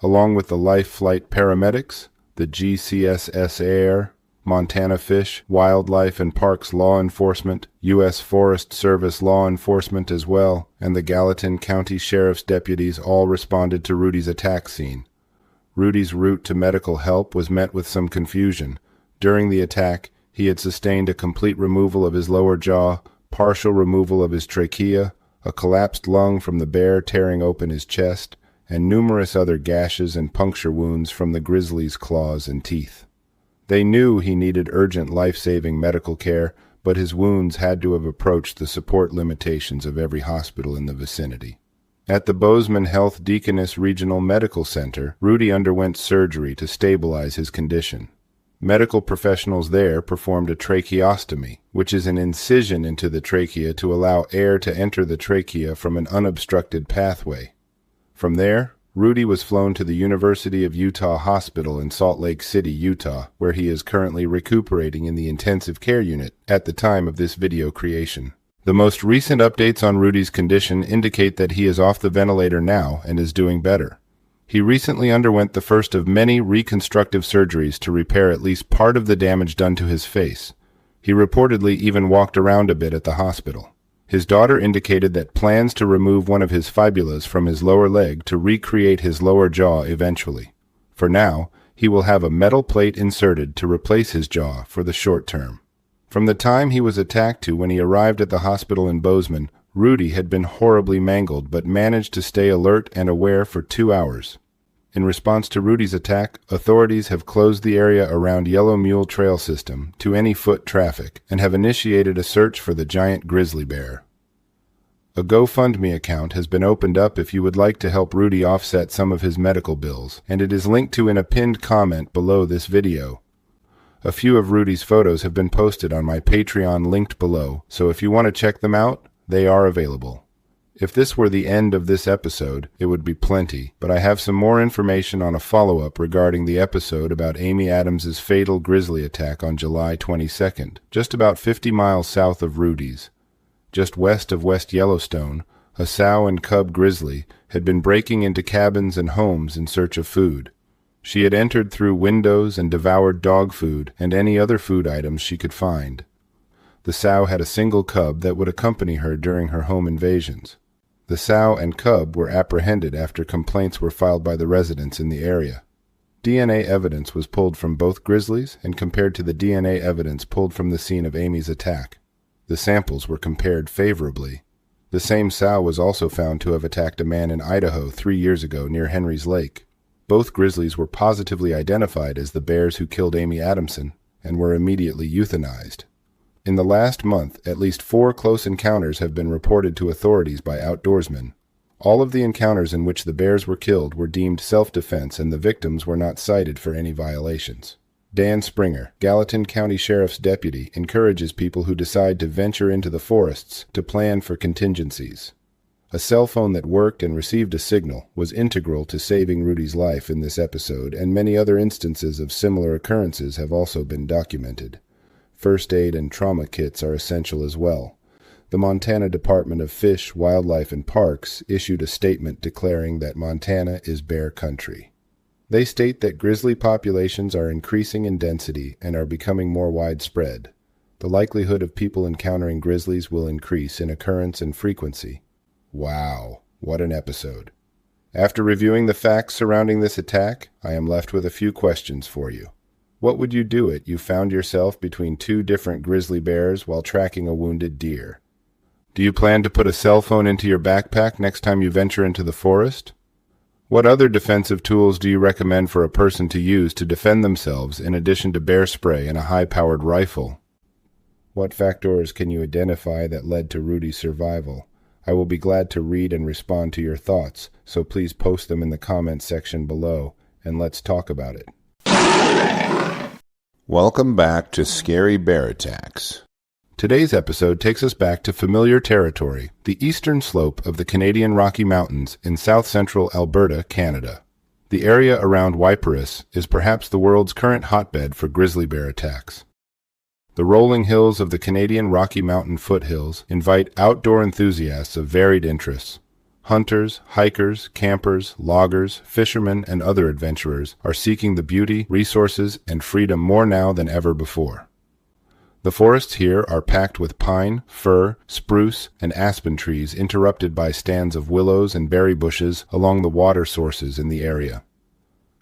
Along with the Life Flight paramedics, the GCSS Air, Montana Fish, Wildlife and Parks Law Enforcement, U.S. Forest Service Law Enforcement as well, and the Gallatin County Sheriff's deputies all responded to Rudy's attack scene. Rudy's route to medical help was met with some confusion. During the attack, he had sustained a complete removal of his lower jaw, partial removal of his trachea, a collapsed lung from the bear tearing open his chest, and numerous other gashes and puncture wounds from the grizzly's claws and teeth. They knew he needed urgent life-saving medical care, but his wounds had to have approached the support limitations of every hospital in the vicinity. At the Bozeman Health Deaconess Regional Medical Center, Rudy underwent surgery to stabilize his condition. Medical professionals there performed a tracheostomy, which is an incision into the trachea to allow air to enter the trachea from an unobstructed pathway. From there, Rudy was flown to the University of Utah Hospital in Salt Lake City, Utah, where he is currently recuperating in the intensive care unit at the time of this video creation. The most recent updates on Rudy's condition indicate that he is off the ventilator now and is doing better. He recently underwent the first of many reconstructive surgeries to repair at least part of the damage done to his face. He reportedly even walked around a bit at the hospital. His daughter indicated that plans to remove one of his fibulas from his lower leg to recreate his lower jaw eventually. For now, he will have a metal plate inserted to replace his jaw for the short term. From the time he was attacked to when he arrived at the hospital in Bozeman, Rudy had been horribly mangled but managed to stay alert and aware for 2 hours. In response to Rudy's attack, authorities have closed the area around Yellow Mule Trail System to any foot traffic and have initiated a search for the giant grizzly bear. A GoFundMe account has been opened up if you would like to help Rudy offset some of his medical bills, and it is linked to in a pinned comment below this video. A few of Rudy's photos have been posted on my Patreon linked below, so if you want to check them out, they are available. If this were the end of this episode, it would be plenty, but I have some more information on a follow-up regarding the episode about Amy Adams's fatal grizzly attack on July 22nd, just about 50 miles south of Rudy's. Just west of West Yellowstone, a sow and cub grizzly had been breaking into cabins and homes in search of food. She had entered through windows and devoured dog food and any other food items she could find. The sow had a single cub that would accompany her during her home invasions. The sow and cub were apprehended after complaints were filed by the residents in the area. DNA evidence was pulled from both grizzlies and compared to the DNA evidence pulled from the scene of Amy's attack. The samples were compared favorably. The same sow was also found to have attacked a man in Idaho 3 years ago near Henry's Lake. Both grizzlies were positively identified as the bears who killed Amy Adamson and were immediately euthanized. In the last month, at least 4 close encounters have been reported to authorities by outdoorsmen. All of the encounters in which the bears were killed were deemed self-defense and the victims were not cited for any violations. Dan Springer, Gallatin County Sheriff's deputy, encourages people who decide to venture into the forests to plan for contingencies. A cell phone that worked and received a signal was integral to saving Rudy's life in this episode, and many other instances of similar occurrences have also been documented. First aid and trauma kits are essential as well. The Montana Department of Fish, Wildlife and Parks issued a statement declaring that Montana is bear country. They state that grizzly populations are increasing in density and are becoming more widespread. The likelihood of people encountering grizzlies will increase in occurrence and frequency. Wow, what an episode. After reviewing the facts surrounding this attack, I am left with a few questions for you. What would you do if you found yourself between 2 different grizzly bears while tracking a wounded deer? Do you plan to put a cell phone into your backpack next time you venture into the forest? What other defensive tools do you recommend for a person to use to defend themselves in addition to bear spray and a high-powered rifle? What factors can you identify that led to Rudy's survival? I will be glad to read and respond to your thoughts, so please post them in the comments section below, and let's talk about it. Welcome back to Scary Bear Attacks. Today's episode takes us back to familiar territory, the eastern slope of the Canadian Rocky Mountains in south-central Alberta, Canada. The area around Wyperus is perhaps the world's current hotbed for grizzly bear attacks. The rolling hills of the Canadian Rocky Mountain foothills invite outdoor enthusiasts of varied interests. Hunters, hikers, campers, loggers, fishermen, and other adventurers are seeking the beauty, resources, and freedom more now than ever before. The forests here are packed with pine, fir, spruce, and aspen trees interrupted by stands of willows and berry bushes along the water sources in the area.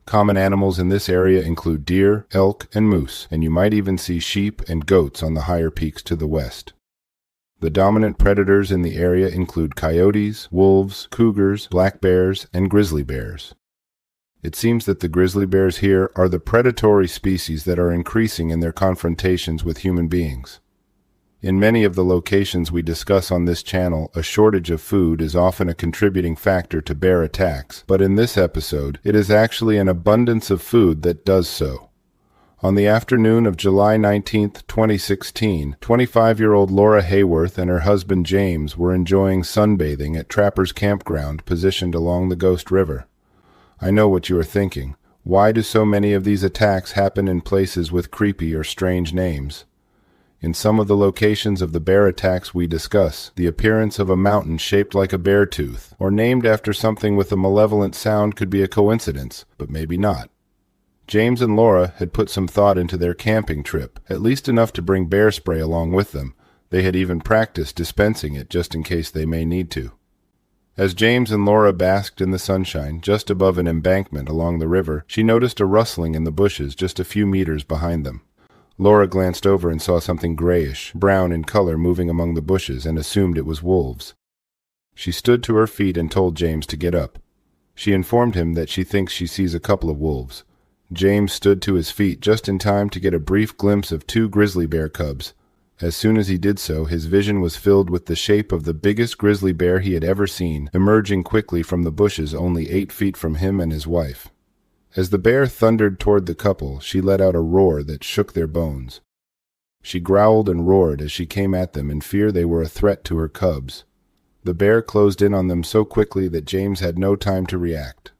Common animals in this area include deer, elk, and moose, and you might even see sheep and goats on the higher peaks to the west. The dominant predators in the area include coyotes, wolves, cougars, black bears, and grizzly bears. It seems that the grizzly bears here are the predatory species that are increasing in their confrontations with human beings. In many of the locations we discuss on this channel, a shortage of food is often a contributing factor to bear attacks, but in this episode, it is actually an abundance of food that does so. On the afternoon of July 19, 2016, 25-year-old Laura Hayworth and her husband James were enjoying sunbathing at Trapper's Campground positioned along the Ghost River. I know what you are thinking. Why do so many of these attacks happen in places with creepy or strange names? In some of the locations of the bear attacks we discuss, the appearance of a mountain shaped like a bear tooth, or named after something with a malevolent sound could be a coincidence, but maybe not. James and Laura had put some thought into their camping trip, at least enough to bring bear spray along with them. They had even practiced dispensing it just in case they may need to. As James and Laura basked in the sunshine just above an embankment along the river, she noticed a rustling in the bushes just a few meters behind them. Laura glanced over and saw something grayish, brown in color moving among the bushes and assumed it was wolves. She stood to her feet and told James to get up. She informed him that she thinks she sees a couple of wolves. James stood to his feet just in time to get a brief glimpse of two grizzly bear cubs. As soon as he did so, his vision was filled with the shape of the biggest grizzly bear he had ever seen, emerging quickly from the bushes only 8 feet from him and his wife. As the bear thundered toward the couple, she let out a roar that shook their bones. She growled and roared as she came at them in fear they were a threat to her cubs. The bear closed in on them so quickly that James had no time to react.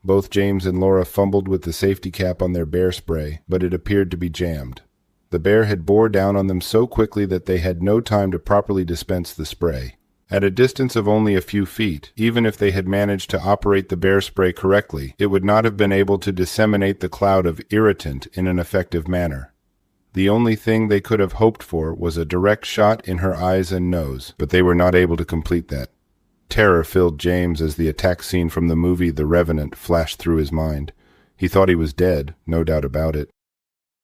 Both James and Laura fumbled with the safety cap on their bear spray, but it appeared to be jammed. The bear had bore down on them so quickly that they had no time to properly dispense the spray. At a distance of only a few feet, even if they had managed to operate the bear spray correctly, it would not have been able to disseminate the cloud of irritant in an effective manner. The only thing they could have hoped for was a direct shot in her eyes and nose, but they were not able to complete that. Terror filled James as the attack scene from the movie The Revenant flashed through his mind. He thought he was dead, no doubt about it.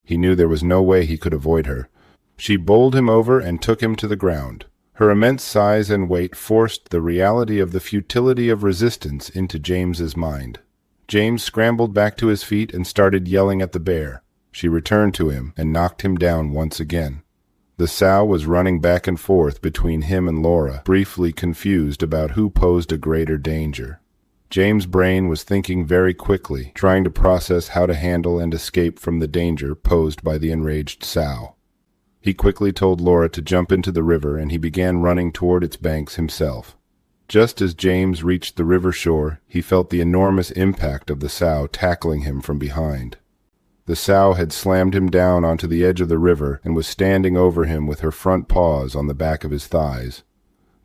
He knew there was no way he could avoid her. She bowled him over and took him to the ground. Her immense size and weight forced the reality of the futility of resistance into James's mind. James scrambled back to his feet and started yelling at the bear. She returned to him and knocked him down once again. The sow was running back and forth between him and Laura, briefly confused about who posed a greater danger. James' brain was thinking very quickly, trying to process how to handle and escape from the danger posed by the enraged sow. He quickly told Laura to jump into the river, and he began running toward its banks himself. Just as James reached the river shore, he felt the enormous impact of the sow tackling him from behind. The sow had slammed him down onto the edge of the river and was standing over him with her front paws on the back of his thighs.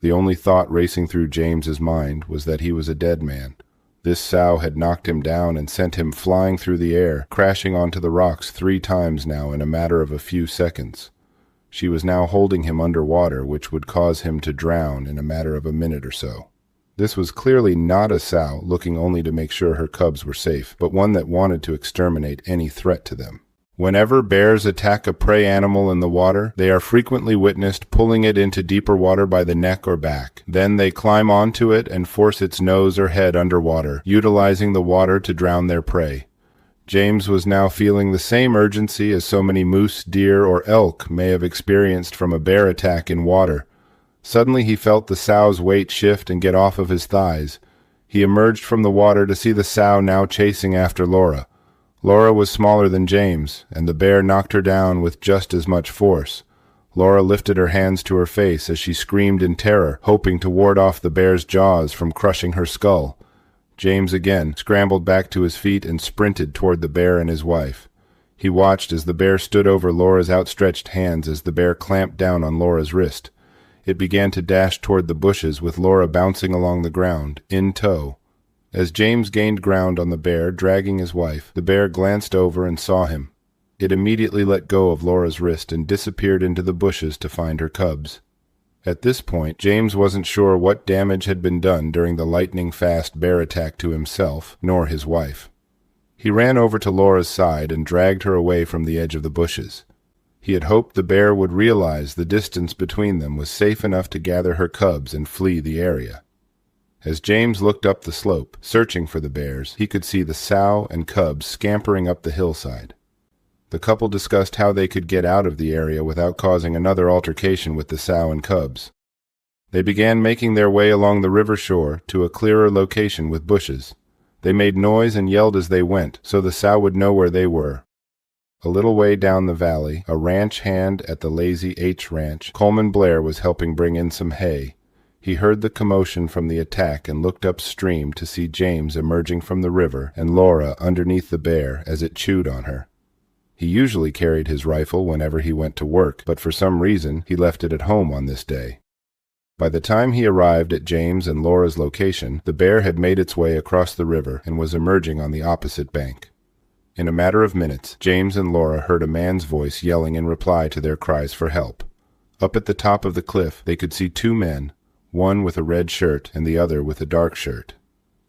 The only thought racing through James's mind was that he was a dead man. This sow had knocked him down and sent him flying through the air, crashing onto the rocks 3 times now in a matter of a few seconds. She was now holding him under water, which would cause him to drown in a matter of a minute or so. This was clearly not a sow looking only to make sure her cubs were safe, but one that wanted to exterminate any threat to them. Whenever bears attack a prey animal in the water, they are frequently witnessed pulling it into deeper water by the neck or back. Then they climb onto it and force its nose or head underwater, utilizing the water to drown their prey. James was now feeling the same urgency as so many moose, deer, or elk may have experienced from a bear attack in water. Suddenly he felt the sow's weight shift and get off of his thighs. He emerged from the water to see the sow now chasing after Laura. Laura was smaller than James, and the bear knocked her down with just as much force. Laura lifted her hands to her face as she screamed in terror, hoping to ward off the bear's jaws from crushing her skull. James again scrambled back to his feet and sprinted toward the bear and his wife. He watched as the bear stood over Laura's outstretched hands as the bear clamped down on Laura's wrist. It began to dash toward the bushes with Laura bouncing along the ground, in tow. As James gained ground on the bear, dragging his wife, the bear glanced over and saw him. It immediately let go of Laura's wrist and disappeared into the bushes to find her cubs. At this point, James wasn't sure what damage had been done during the lightning-fast bear attack to himself, nor his wife. He ran over to Laura's side and dragged her away from the edge of the bushes. He had hoped the bear would realize the distance between them was safe enough to gather her cubs and flee the area. As James looked up the slope, searching for the bears, he could see the sow and cubs scampering up the hillside. The couple discussed how they could get out of the area without causing another altercation with the sow and cubs. They began making their way along the river shore to a clearer location with bushes. They made noise and yelled as they went, so the sow would know where they were. A little way down the valley, a ranch hand at the Lazy H Ranch, Coleman Blair was helping bring in some hay. He heard the commotion from the attack and looked upstream to see James emerging from the river and Laura underneath the bear as it chewed on her. He usually carried his rifle whenever he went to work, but for some reason he left it at home on this day. By the time he arrived at James and Laura's location, the bear had made its way across the river and was emerging on the opposite bank. In a matter of minutes, James and Laura heard a man's voice yelling in reply to their cries for help. Up at the top of the cliff, they could see two men, one with a red shirt and the other with a dark shirt.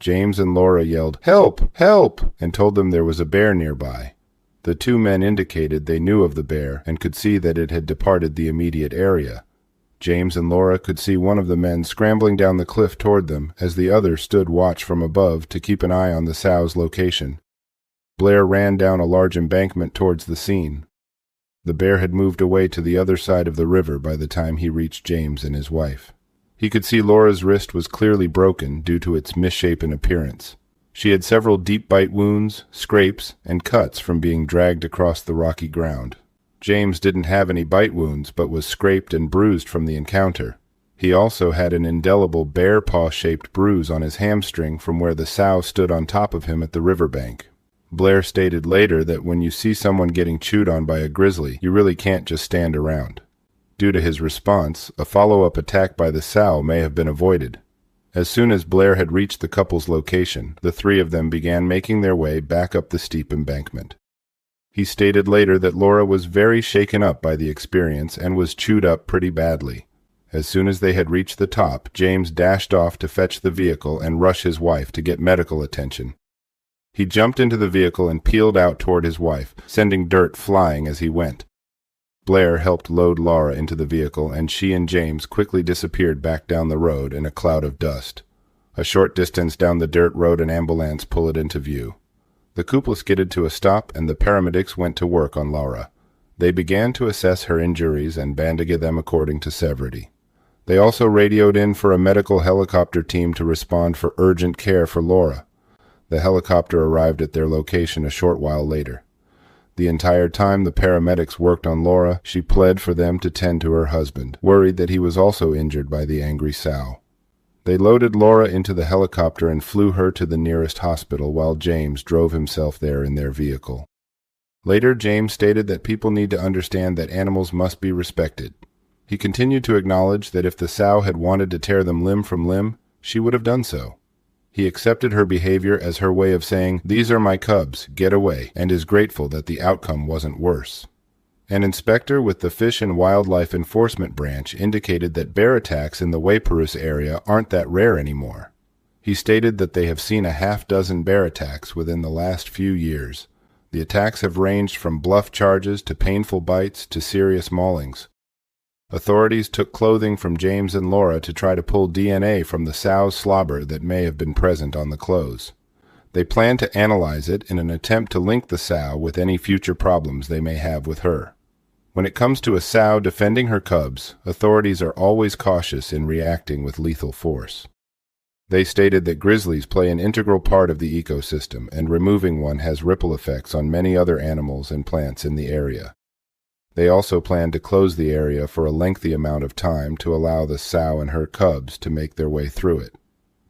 James and Laura yelled, "Help! Help!" and told them there was a bear nearby. The two men indicated they knew of the bear and could see that it had departed the immediate area. James and Laura could see one of the men scrambling down the cliff toward them as the other stood watch from above to keep an eye on the sow's location. Blair ran down a large embankment towards the scene. The bear had moved away to the other side of the river by the time he reached James and his wife. He could see Laura's wrist was clearly broken due to its misshapen appearance. She had several deep bite wounds, scrapes, and cuts from being dragged across the rocky ground. James didn't have any bite wounds, but was scraped and bruised from the encounter. He also had an indelible bear paw-shaped bruise on his hamstring from where the sow stood on top of him at the riverbank. Blair stated later that when you see someone getting chewed on by a grizzly, you really can't just stand around. Due to his response, a follow-up attack by the sow may have been avoided. As soon as Blair had reached the couple's location, the three of them began making their way back up the steep embankment. He stated later that Laura was very shaken up by the experience and was chewed up pretty badly. As soon as they had reached the top, James dashed off to fetch the vehicle and rush his wife to get medical attention. He jumped into the vehicle and peeled out toward his wife, sending dirt flying as he went. Blair helped load Laura into the vehicle, and she and James quickly disappeared back down the road in a cloud of dust. A short distance down the dirt road an ambulance pulled into view. The couple skidded to a stop, and the paramedics went to work on Laura. They began to assess her injuries and bandage them according to severity. They also radioed in for a medical helicopter team to respond for urgent care for Laura. The helicopter arrived at their location a short while later. The entire time the paramedics worked on Laura, she pled for them to tend to her husband, worried that he was also injured by the angry sow. They loaded Laura into the helicopter and flew her to the nearest hospital while James drove himself there in their vehicle. Later, James stated that people need to understand that animals must be respected. He continued to acknowledge that if the sow had wanted to tear them limb from limb, she would have done so. He accepted her behavior as her way of saying, "These are my cubs, get away," and is grateful that the outcome wasn't worse. An inspector with the Fish and Wildlife Enforcement Branch indicated that bear attacks in the Waiparous area aren't that rare anymore. He stated that they have seen a half-dozen bear attacks within the last few years. The attacks have ranged from bluff charges to painful bites to serious maulings. Authorities took clothing from James and Laura to try to pull DNA from the sow's slobber that may have been present on the clothes. They plan to analyze it in an attempt to link the sow with any future problems they may have with her. When it comes to a sow defending her cubs, authorities are always cautious in reacting with lethal force. They stated that grizzlies play an integral part of the ecosystem, and removing one has ripple effects on many other animals and plants in the area. They also plan to close the area for a lengthy amount of time to allow the sow and her cubs to make their way through it.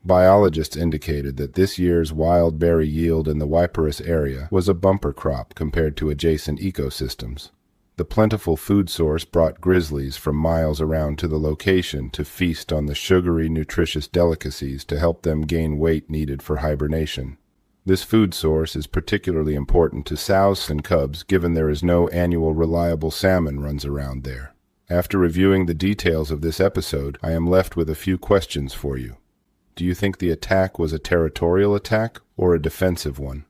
Biologists indicated that this year's wild berry yield in the Wyporus area was a bumper crop compared to adjacent ecosystems. The plentiful food source brought grizzlies from miles around to the location to feast on the sugary, nutritious delicacies to help them gain weight needed for hibernation. This food source is particularly important to sows and cubs, given there is no annual reliable salmon runs around there. After reviewing the details of this episode, I am left with a few questions for you. Do you think the attack was a territorial attack or a defensive one?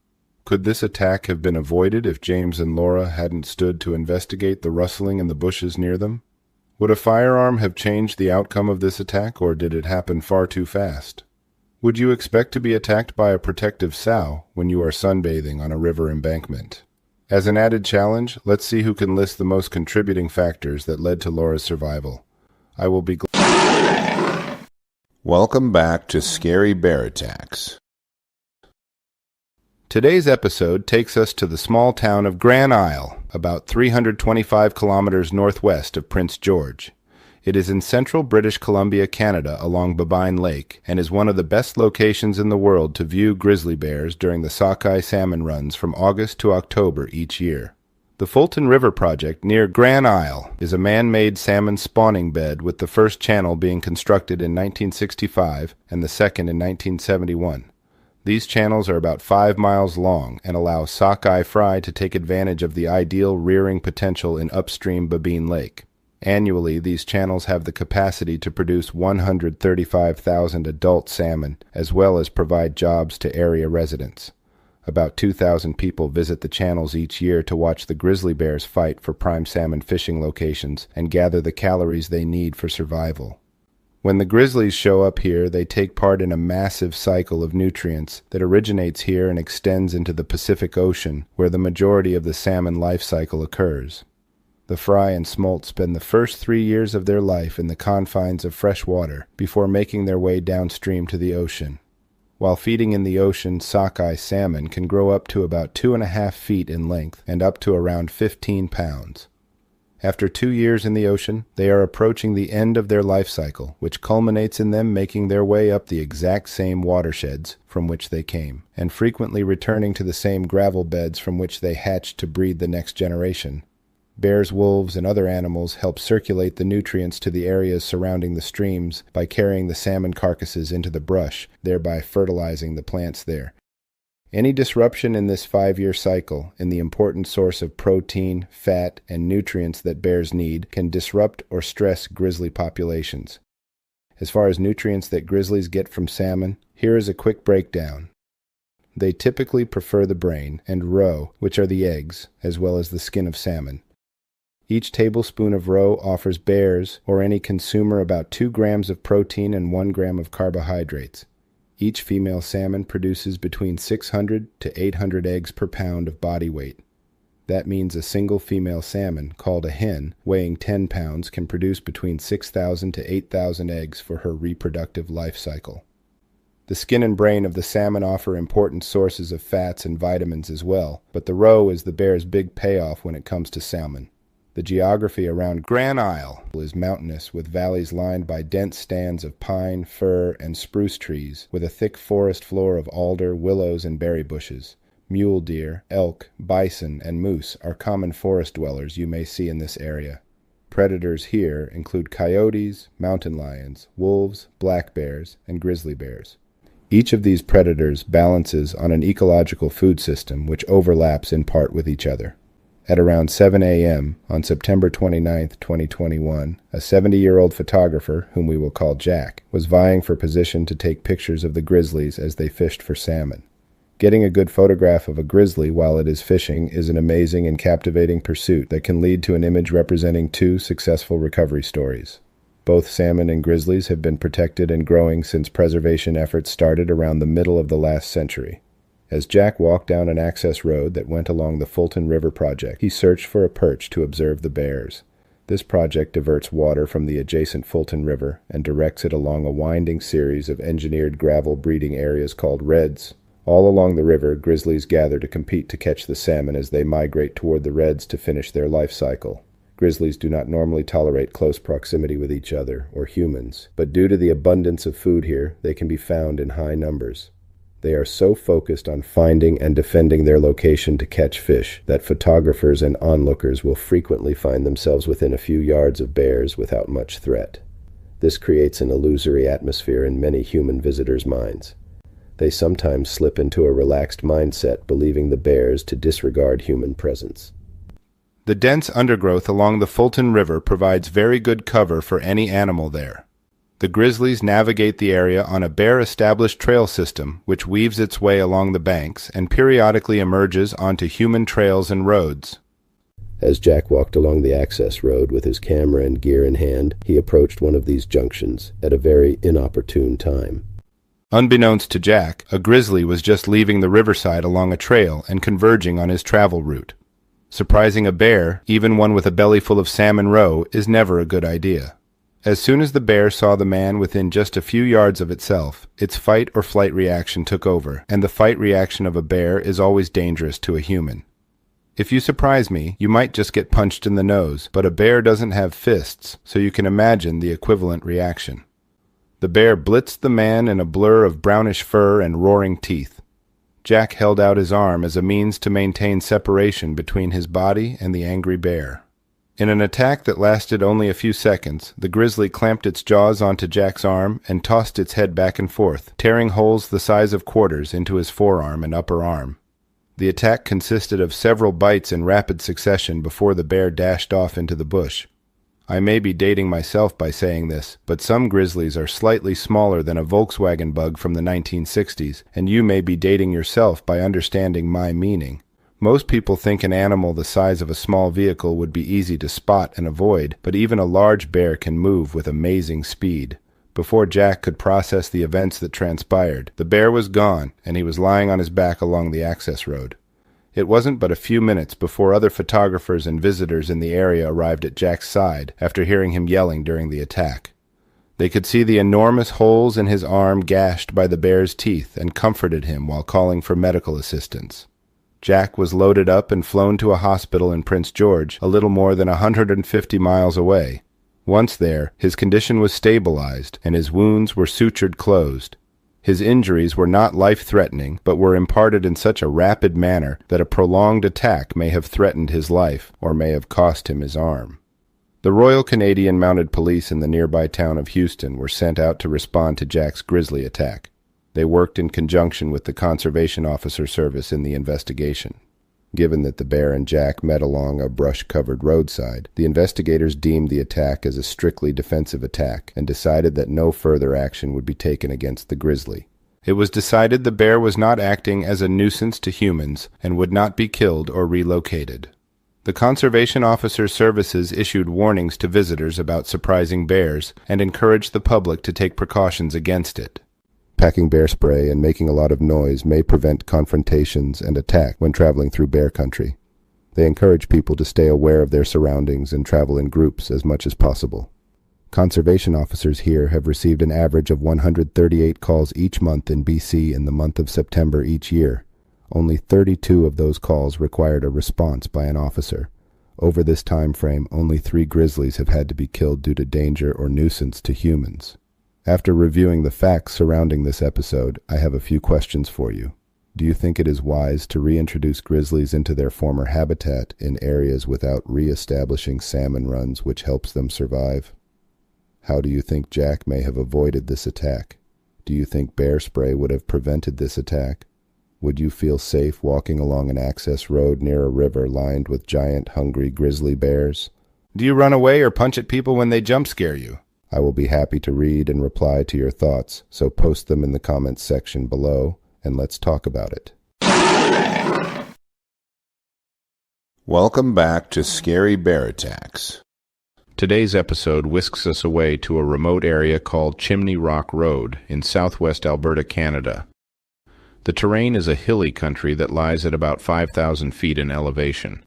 Could this attack have been avoided if James and Laura hadn't stood to investigate the rustling in the bushes near them? Would a firearm have changed the outcome of this attack, or did it happen far too fast? Would you expect to be attacked by a protective sow when you are sunbathing on a river embankment? As an added challenge, let's see who can list the most contributing factors that led to Laura's survival. I will be glad. Welcome back to Scary Bear Attacks. Today's episode takes us to the small town of Grand Isle, about 325 kilometers northwest of Prince George. It is in central British Columbia, Canada, along Babine Lake, and is one of the best locations in the world to view grizzly bears during the sockeye salmon runs from August to October each year. The Fulton River Project near Grand Isle is a man-made salmon spawning bed, with the first channel being constructed in 1965 and the second in 1971. These channels are about 5 miles long and allow sockeye fry to take advantage of the ideal rearing potential in upstream Babine Lake. Annually, these channels have the capacity to produce 135,000 adult salmon, as well as provide jobs to area residents. About 2,000 people visit the channels each year to watch the grizzly bears fight for prime salmon fishing locations and gather the calories they need for survival. When the grizzlies show up here, they take part in a massive cycle of nutrients that originates here and extends into the Pacific Ocean, where the majority of the salmon life cycle occurs. The fry and smolt spend the first 3 years of their life in the confines of fresh water before making their way downstream to the ocean. While feeding in the ocean, sockeye salmon can grow up to about 2.5 feet in length and up to around 15 pounds. After 2 years in the ocean, they are approaching the end of their life cycle, which culminates in them making their way up the exact same watersheds from which they came, and frequently returning to the same gravel beds from which they hatched to breed the next generation. Bears, wolves, and other animals help circulate the nutrients to the areas surrounding the streams by carrying the salmon carcasses into the brush, thereby fertilizing the plants there. Any disruption in this 5-year cycle in the important source of protein, fat, and nutrients that bears need can disrupt or stress grizzly populations. As far as nutrients that grizzlies get from salmon, here is a quick breakdown. They typically prefer the brain and roe, which are the eggs, as well as the skin of salmon. Each tablespoon of roe offers bears or any consumer about 2 grams of protein and 1 gram of carbohydrates. Each female salmon produces between 600 to 800 eggs per pound of body weight. That means a single female salmon, called a hen, weighing 10 pounds can produce between 6,000 to 8,000 eggs for her reproductive life cycle. The skin and brain of the salmon offer important sources of fats and vitamins as well, but the roe is the bear's big payoff when it comes to salmon. The geography around Grand Isle is mountainous, with valleys lined by dense stands of pine, fir, and spruce trees, with a thick forest floor of alder, willows, and berry bushes. Mule deer, elk, bison, and moose are common forest dwellers you may see in this area. Predators here include coyotes, mountain lions, wolves, black bears, and grizzly bears. Each of these predators balances on an ecological food system which overlaps in part with each other. At around 7 a.m. on September 29, 2021, a 70-year-old photographer, whom we will call Jack, was vying for position to take pictures of the grizzlies as they fished for salmon. Getting a good photograph of a grizzly while it is fishing is an amazing and captivating pursuit that can lead to an image representing two successful recovery stories. Both salmon and grizzlies have been protected and growing since preservation efforts started around the middle of the last century. As Jack walked down an access road that went along the Fulton River project, he searched for a perch to observe the bears. This project diverts water from the adjacent Fulton River and directs it along a winding series of engineered gravel breeding areas called redds. All along the river, grizzlies gather to compete to catch the salmon as they migrate toward the redds to finish their life cycle. Grizzlies do not normally tolerate close proximity with each other or humans, but due to the abundance of food here, they can be found in high numbers. They are so focused on finding and defending their location to catch fish that photographers and onlookers will frequently find themselves within a few yards of bears without much threat. This creates an illusory atmosphere in many human visitors' minds. They sometimes slip into a relaxed mindset, believing the bears to disregard human presence. The dense undergrowth along the Fulton River provides very good cover for any animal there. The grizzlies navigate the area on a bear-established trail system which weaves its way along the banks and periodically emerges onto human trails and roads. As Jack walked along the access road with his camera and gear in hand, he approached one of these junctions at a very inopportune time. Unbeknownst to Jack, a grizzly was just leaving the riverside along a trail and converging on his travel route. Surprising a bear, even one with a belly full of salmon roe, is never a good idea. As soon as the bear saw the man within just a few yards of itself, its fight or flight reaction took over, and the fight reaction of a bear is always dangerous to a human. If you surprise me, you might just get punched in the nose, but a bear doesn't have fists, so you can imagine the equivalent reaction. The bear blitzed the man in a blur of brownish fur and roaring teeth. Jack held out his arm as a means to maintain separation between his body and the angry bear. In an attack that lasted only a few seconds, the grizzly clamped its jaws onto Jack's arm and tossed its head back and forth, tearing holes the size of quarters into his forearm and upper arm. The attack consisted of several bites in rapid succession before the bear dashed off into the bush. I may be dating myself by saying this, but some grizzlies are slightly smaller than a Volkswagen Bug from the 1960s, and you may be dating yourself by understanding my meaning. Most people think an animal the size of a small vehicle would be easy to spot and avoid, but even a large bear can move with amazing speed. Before Jack could process the events that transpired, the bear was gone, and he was lying on his back along the access road. It wasn't but a few minutes before other photographers and visitors in the area arrived at Jack's side after hearing him yelling during the attack. They could see the enormous holes in his arm gashed by the bear's teeth and comforted him while calling for medical assistance. Jack was loaded up and flown to a hospital in Prince George, a little more than 150 miles away. Once there, his condition was stabilized and his wounds were sutured closed. His injuries were not life-threatening, but were imparted in such a rapid manner that a prolonged attack may have threatened his life or may have cost him his arm. The Royal Canadian Mounted Police in the nearby town of Houston were sent out to respond to Jack's grizzly attack. They worked in conjunction with the Conservation Officer Service in the investigation. Given that the bear and Jack met along a brush-covered roadside, the investigators deemed the attack as a strictly defensive attack and decided that no further action would be taken against the grizzly. It was decided the bear was not acting as a nuisance to humans and would not be killed or relocated. The Conservation Officer Services issued warnings to visitors about surprising bears and encouraged the public to take precautions against it. Packing bear spray and making a lot of noise may prevent confrontations and attack when traveling through bear country. They encourage people to stay aware of their surroundings and travel in groups as much as possible. Conservation officers here have received an average of 138 calls each month in BC in the month of September each year. Only 32 of those calls required a response by an officer. Over this time frame, only 3 grizzlies have had to be killed due to danger or nuisance to humans. After reviewing the facts surrounding this episode, I have a few questions for you. Do you think it is wise to reintroduce grizzlies into their former habitat in areas without re-establishing salmon runs which helps them survive? How do you think Jack may have avoided this attack? Do you think bear spray would have prevented this attack? Would you feel safe walking along an access road near a river lined with giant, hungry grizzly bears? Do you run away or punch at people when they jump scare you? I will be happy to read and reply to your thoughts, so post them in the comments section below, and let's talk about it. Welcome back to Scary Bear Attacks. Today's episode whisks us away to a remote area called Chimney Rock Road in southwest Alberta, Canada. The terrain is a hilly country that lies at about 5,000 feet in elevation.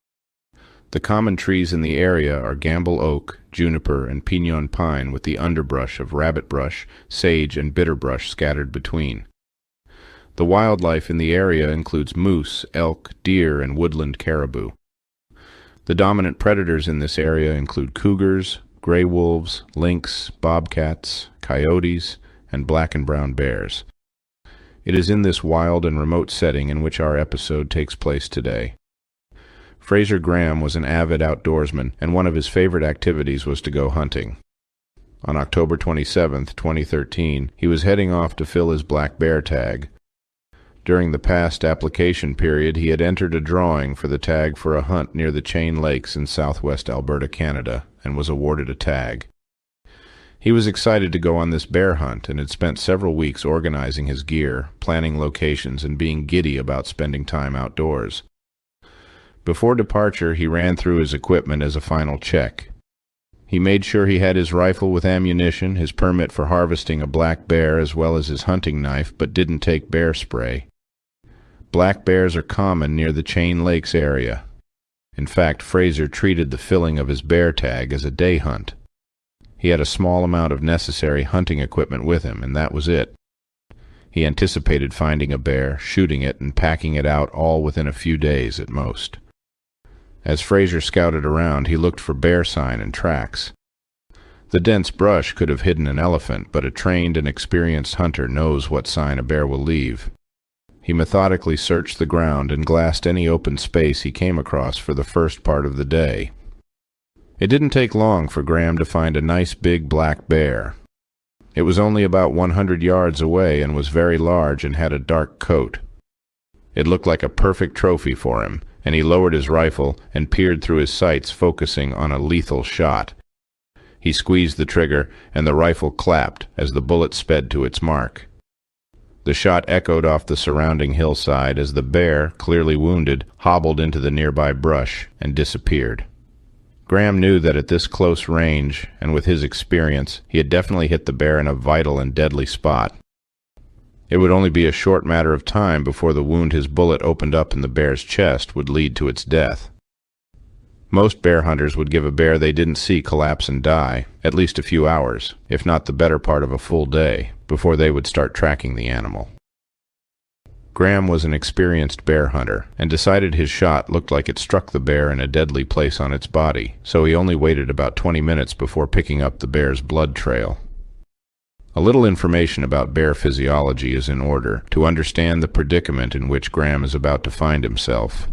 The common trees in the area are gamble oak, juniper, and pinon pine with the underbrush of rabbit brush, sage, and bitterbrush scattered between. The wildlife in the area includes moose, elk, deer, and woodland caribou. The dominant predators in this area include cougars, gray wolves, lynx, bobcats, coyotes, and black and brown bears. It is in this wild and remote setting in which our episode takes place today. Fraser Graham was an avid outdoorsman, and one of his favorite activities was to go hunting. On October 27, 2013, he was heading off to fill his black bear tag. During the past application period, he had entered a drawing for the tag for a hunt near the Chain Lakes in southwest Alberta, Canada, and was awarded a tag. He was excited to go on this bear hunt and had spent several weeks organizing his gear, planning locations, and being giddy about spending time outdoors. Before departure, he ran through his equipment as a final check. He made sure he had his rifle with ammunition, his permit for harvesting a black bear, as well as his hunting knife, but didn't take bear spray. Black bears are common near the Chain Lakes area. In fact, Fraser treated the filling of his bear tag as a day hunt. He had a small amount of necessary hunting equipment with him, and that was it. He anticipated finding a bear, shooting it, and packing it out all within a few days at most. As Fraser scouted around, he looked for bear sign and tracks. The dense brush could have hidden an elephant, but a trained and experienced hunter knows what sign a bear will leave. He methodically searched the ground and glassed any open space he came across for the first part of the day. It didn't take long for Graham to find a nice big black bear. It was only about 100 yards away and was very large and had a dark coat. It looked like a perfect trophy for him, and he lowered his rifle and peered through his sights, focusing on a lethal shot. He squeezed the trigger, and the rifle clapped as the bullet sped to its mark. The shot echoed off the surrounding hillside as the bear, clearly wounded, hobbled into the nearby brush and disappeared. Graham knew that at this close range, and with his experience, he had definitely hit the bear in a vital and deadly spot. It would only be a short matter of time before the wound his bullet opened up in the bear's chest would lead to its death. Most bear hunters would give a bear they didn't see collapse and die at least a few hours, if not the better part of a full day, before they would start tracking the animal. Graham was an experienced bear hunter, and decided his shot looked like it struck the bear in a deadly place on its body, so he only waited about 20 minutes before picking up the bear's blood trail. A little information about bear physiology is in order to understand the predicament in which Graham is about to find himself.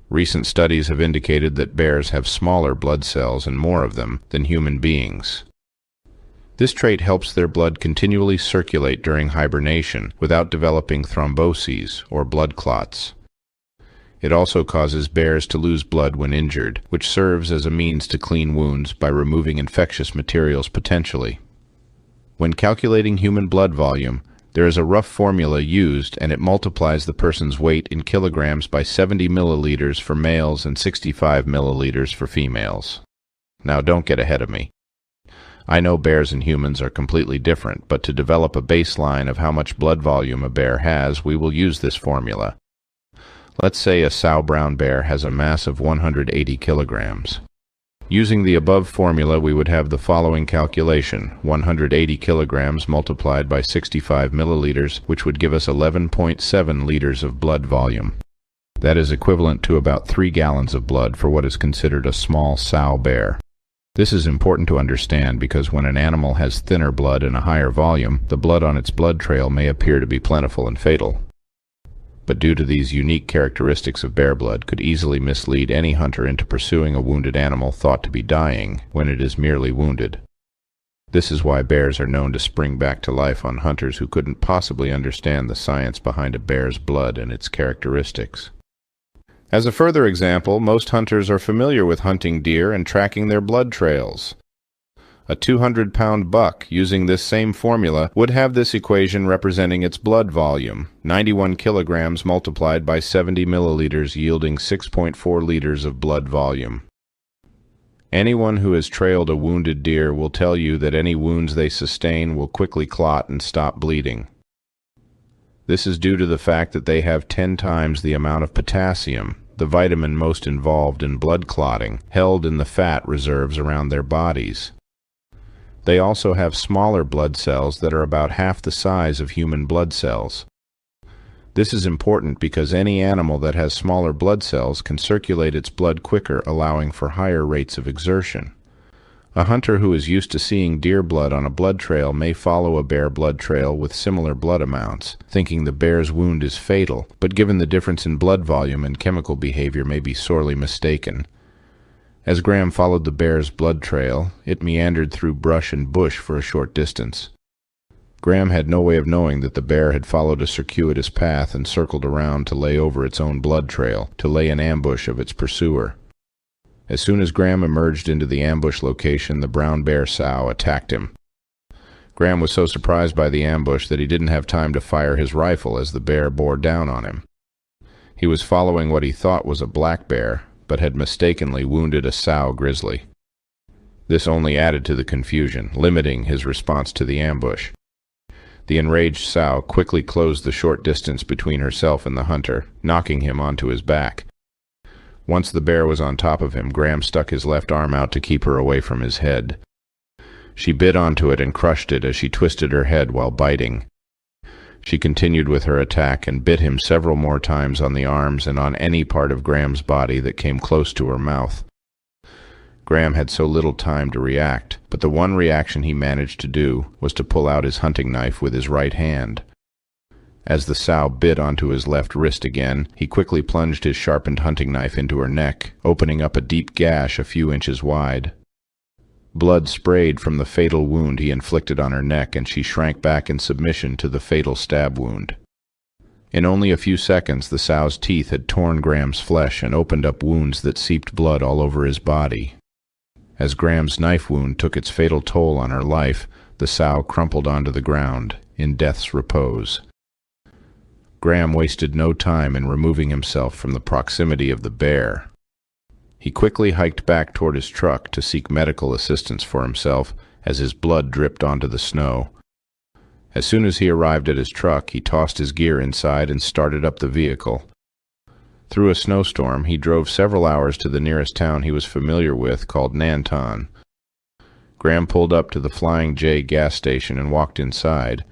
Recent studies have indicated that bears have smaller blood cells and more of them than human beings. This trait helps their blood continually circulate during hibernation without developing thromboses or blood clots. It also causes bears to lose blood when injured, which serves as a means to clean wounds by removing infectious materials potentially. When calculating human blood volume, there is a rough formula used, and it multiplies the person's weight in kilograms by 70 milliliters for males and 65 milliliters for females. Now, don't get ahead of me. I know bears and humans are completely different, but to develop a baseline of how much blood volume a bear has, we will use this formula. Let's say a sow brown bear has a mass of 180 kilograms. Using the above formula, we would have the following calculation: 180 kilograms multiplied by 65 milliliters, which would give us 11.7 liters of blood volume. That is equivalent to about 3 gallons of blood for what is considered a small sow bear. This is important to understand because when an animal has thinner blood and a higher volume, the blood on its blood trail may appear to be plentiful and fatal. But due to these unique characteristics of bear blood, could easily mislead any hunter into pursuing a wounded animal thought to be dying when it is merely wounded. This is why bears are known to spring back to life on hunters who couldn't possibly understand the science behind a bear's blood and its characteristics. As a further example, most hunters are familiar with hunting deer and tracking their blood trails. A 200-pound buck, using this same formula, would have this equation representing its blood volume, 91 kilograms multiplied by 70 milliliters yielding 6.4 liters of blood volume. Anyone who has trailed a wounded deer will tell you that any wounds they sustain will quickly clot and stop bleeding. This is due to the fact that they have 10 times the amount of potassium, the vitamin most involved in blood clotting, held in the fat reserves around their bodies. They also have smaller blood cells that are about half the size of human blood cells. This is important because any animal that has smaller blood cells can circulate its blood quicker, allowing for higher rates of exertion. A hunter who is used to seeing deer blood on a blood trail may follow a bear blood trail with similar blood amounts, thinking the bear's wound is fatal, but given the difference in blood volume and chemical behavior may be sorely mistaken. As Graham followed the bear's blood trail, it meandered through brush and bush for a short distance. Graham had no way of knowing that the bear had followed a circuitous path and circled around to lay over its own blood trail, to lay an ambush of its pursuer. As soon as Graham emerged into the ambush location, the brown bear sow attacked him. Graham was so surprised by the ambush that he didn't have time to fire his rifle as the bear bore down on him. He was following what he thought was a black bear, but had mistakenly wounded a sow grizzly. This only added to the confusion, limiting his response to the ambush. The enraged sow quickly closed the short distance between herself and the hunter, knocking him onto his back. Once the bear was on top of him, Graham stuck his left arm out to keep her away from his head. She bit onto it and crushed it as she twisted her head while biting. She continued with her attack and bit him several more times on the arms and on any part of Graham's body that came close to her mouth. Graham had so little time to react, but the one reaction he managed to do was to pull out his hunting knife with his right hand. As the sow bit onto his left wrist again, he quickly plunged his sharpened hunting knife into her neck, opening up a deep gash a few inches wide. Blood sprayed from the fatal wound he inflicted on her neck, and she shrank back in submission to the fatal stab wound. In only a few seconds, the sow's teeth had torn Graham's flesh and opened up wounds that seeped blood all over his body. As Graham's knife wound took its fatal toll on her life, the sow crumpled onto the ground, in death's repose. Graham wasted no time in removing himself from the proximity of the bear. He quickly hiked back toward his truck to seek medical assistance for himself as his blood dripped onto the snow. As soon as he arrived at his truck, he tossed his gear inside and started up the vehicle. Through a snowstorm, he drove several hours to the nearest town he was familiar with called Nanton. Graham pulled up to the Flying J gas station and walked inside.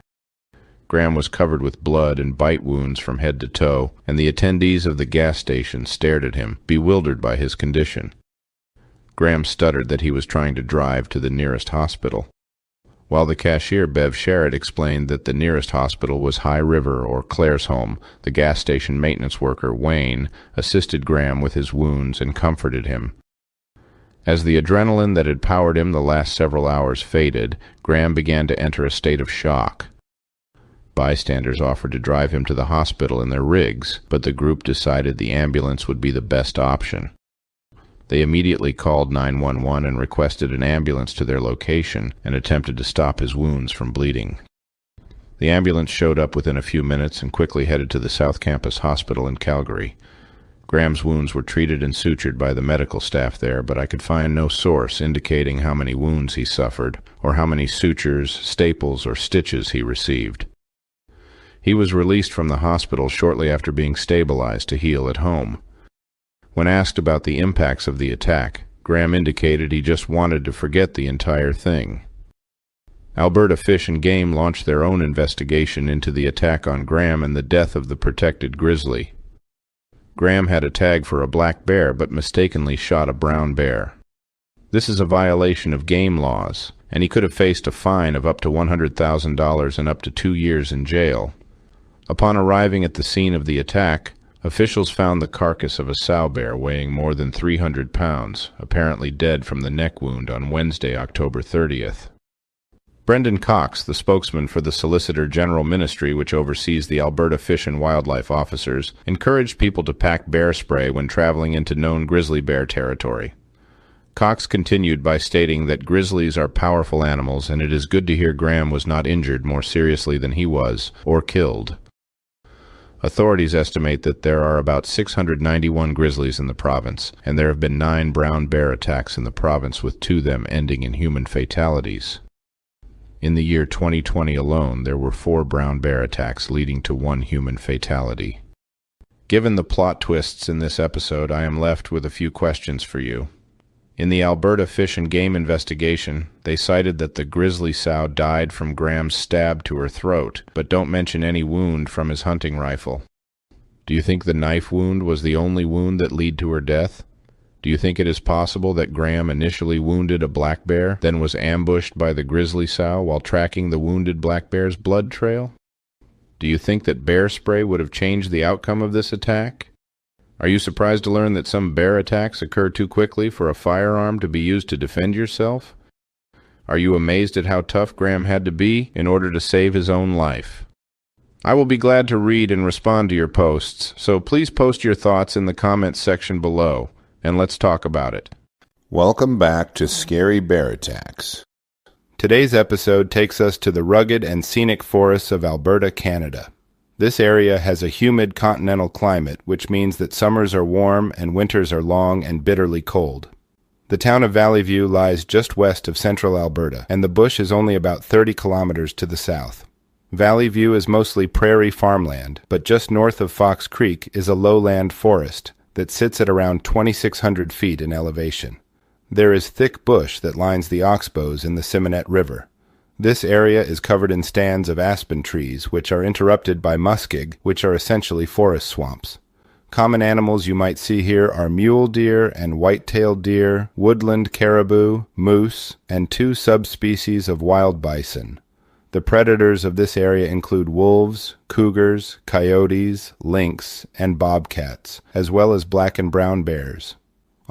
Graham was covered with blood and bite wounds from head to toe, and the attendees of the gas station stared at him, bewildered by his condition. Graham stuttered that he was trying to drive to the nearest hospital, while the cashier, Bev Sherritt, explained that the nearest hospital was High River or Claresholm. The gas station maintenance worker, Wayne, assisted Graham with his wounds and comforted him. As the adrenaline that had powered him the last several hours faded, Graham began to enter a state of shock. Bystanders offered to drive him to the hospital in their rigs, but the group decided the ambulance would be the best option. They immediately called 911 and requested an ambulance to their location and attempted to stop his wounds from bleeding. The ambulance showed up within a few minutes and quickly headed to the South Campus Hospital in Calgary. Graham's wounds were treated and sutured by the medical staff there, but I could find no source indicating how many wounds he suffered, or how many sutures, staples, or stitches he received. He was released from the hospital shortly after being stabilized to heal at home. When asked about the impacts of the attack, Graham indicated he just wanted to forget the entire thing. Alberta Fish and Game launched their own investigation into the attack on Graham and the death of the protected grizzly. Graham had a tag for a black bear but mistakenly shot a brown bear. This is a violation of game laws, and he could have faced a fine of up to $100,000 and up to 2 years in jail. Upon arriving at the scene of the attack, officials found the carcass of a sow bear weighing more than 300 pounds, apparently dead from the neck wound on Wednesday, October 30th. Brendan Cox, the spokesman for the Solicitor General Ministry, which oversees the Alberta Fish and Wildlife Officers, encouraged people to pack bear spray when traveling into known grizzly bear territory. Cox continued by stating that grizzlies are powerful animals, and it is good to hear Graham was not injured more seriously than he was, or killed. Authorities estimate that there are about 691 grizzlies in the province, and there have been 9 brown bear attacks in the province, with 2 of them ending in human fatalities. In the year 2020 alone, there were 4 brown bear attacks, leading to 1 human fatality. Given the plot twists in this episode, I am left with a few questions for you. In the Alberta Fish and Game investigation, they cited that the grizzly sow died from Graham's stab to her throat, but don't mention any wound from his hunting rifle. Do you think the knife wound was the only wound that led to her death? Do you think it is possible that Graham initially wounded a black bear, then was ambushed by the grizzly sow while tracking the wounded black bear's blood trail? Do you think that bear spray would have changed the outcome of this attack? Are you surprised to learn that some bear attacks occur too quickly for a firearm to be used to defend yourself? Are you amazed at how tough Graham had to be in order to save his own life? I will be glad to read and respond to your posts, so please post your thoughts in the comments section below, and let's talk about it. Welcome back to Scary Bear Attacks. Today's episode takes us to the rugged and scenic forests of Alberta, Canada. This area has a humid continental climate, which means that summers are warm and winters are long and bitterly cold. The town of Valley View lies just west of central Alberta, and the bush is only about 30 kilometers to the south. Valley View is mostly prairie farmland, but just north of Fox Creek is a lowland forest that sits at around 2,600 feet in elevation. There is thick bush that lines the oxbows in the Simonette River. This area is covered in stands of aspen trees, which are interrupted by muskeg, which are essentially forest swamps. Common animals you might see here are mule deer and white-tailed deer, woodland caribou, moose, and 2 subspecies of wild bison. The predators of this area include wolves, cougars, coyotes, lynx, and bobcats, as well as black and brown bears.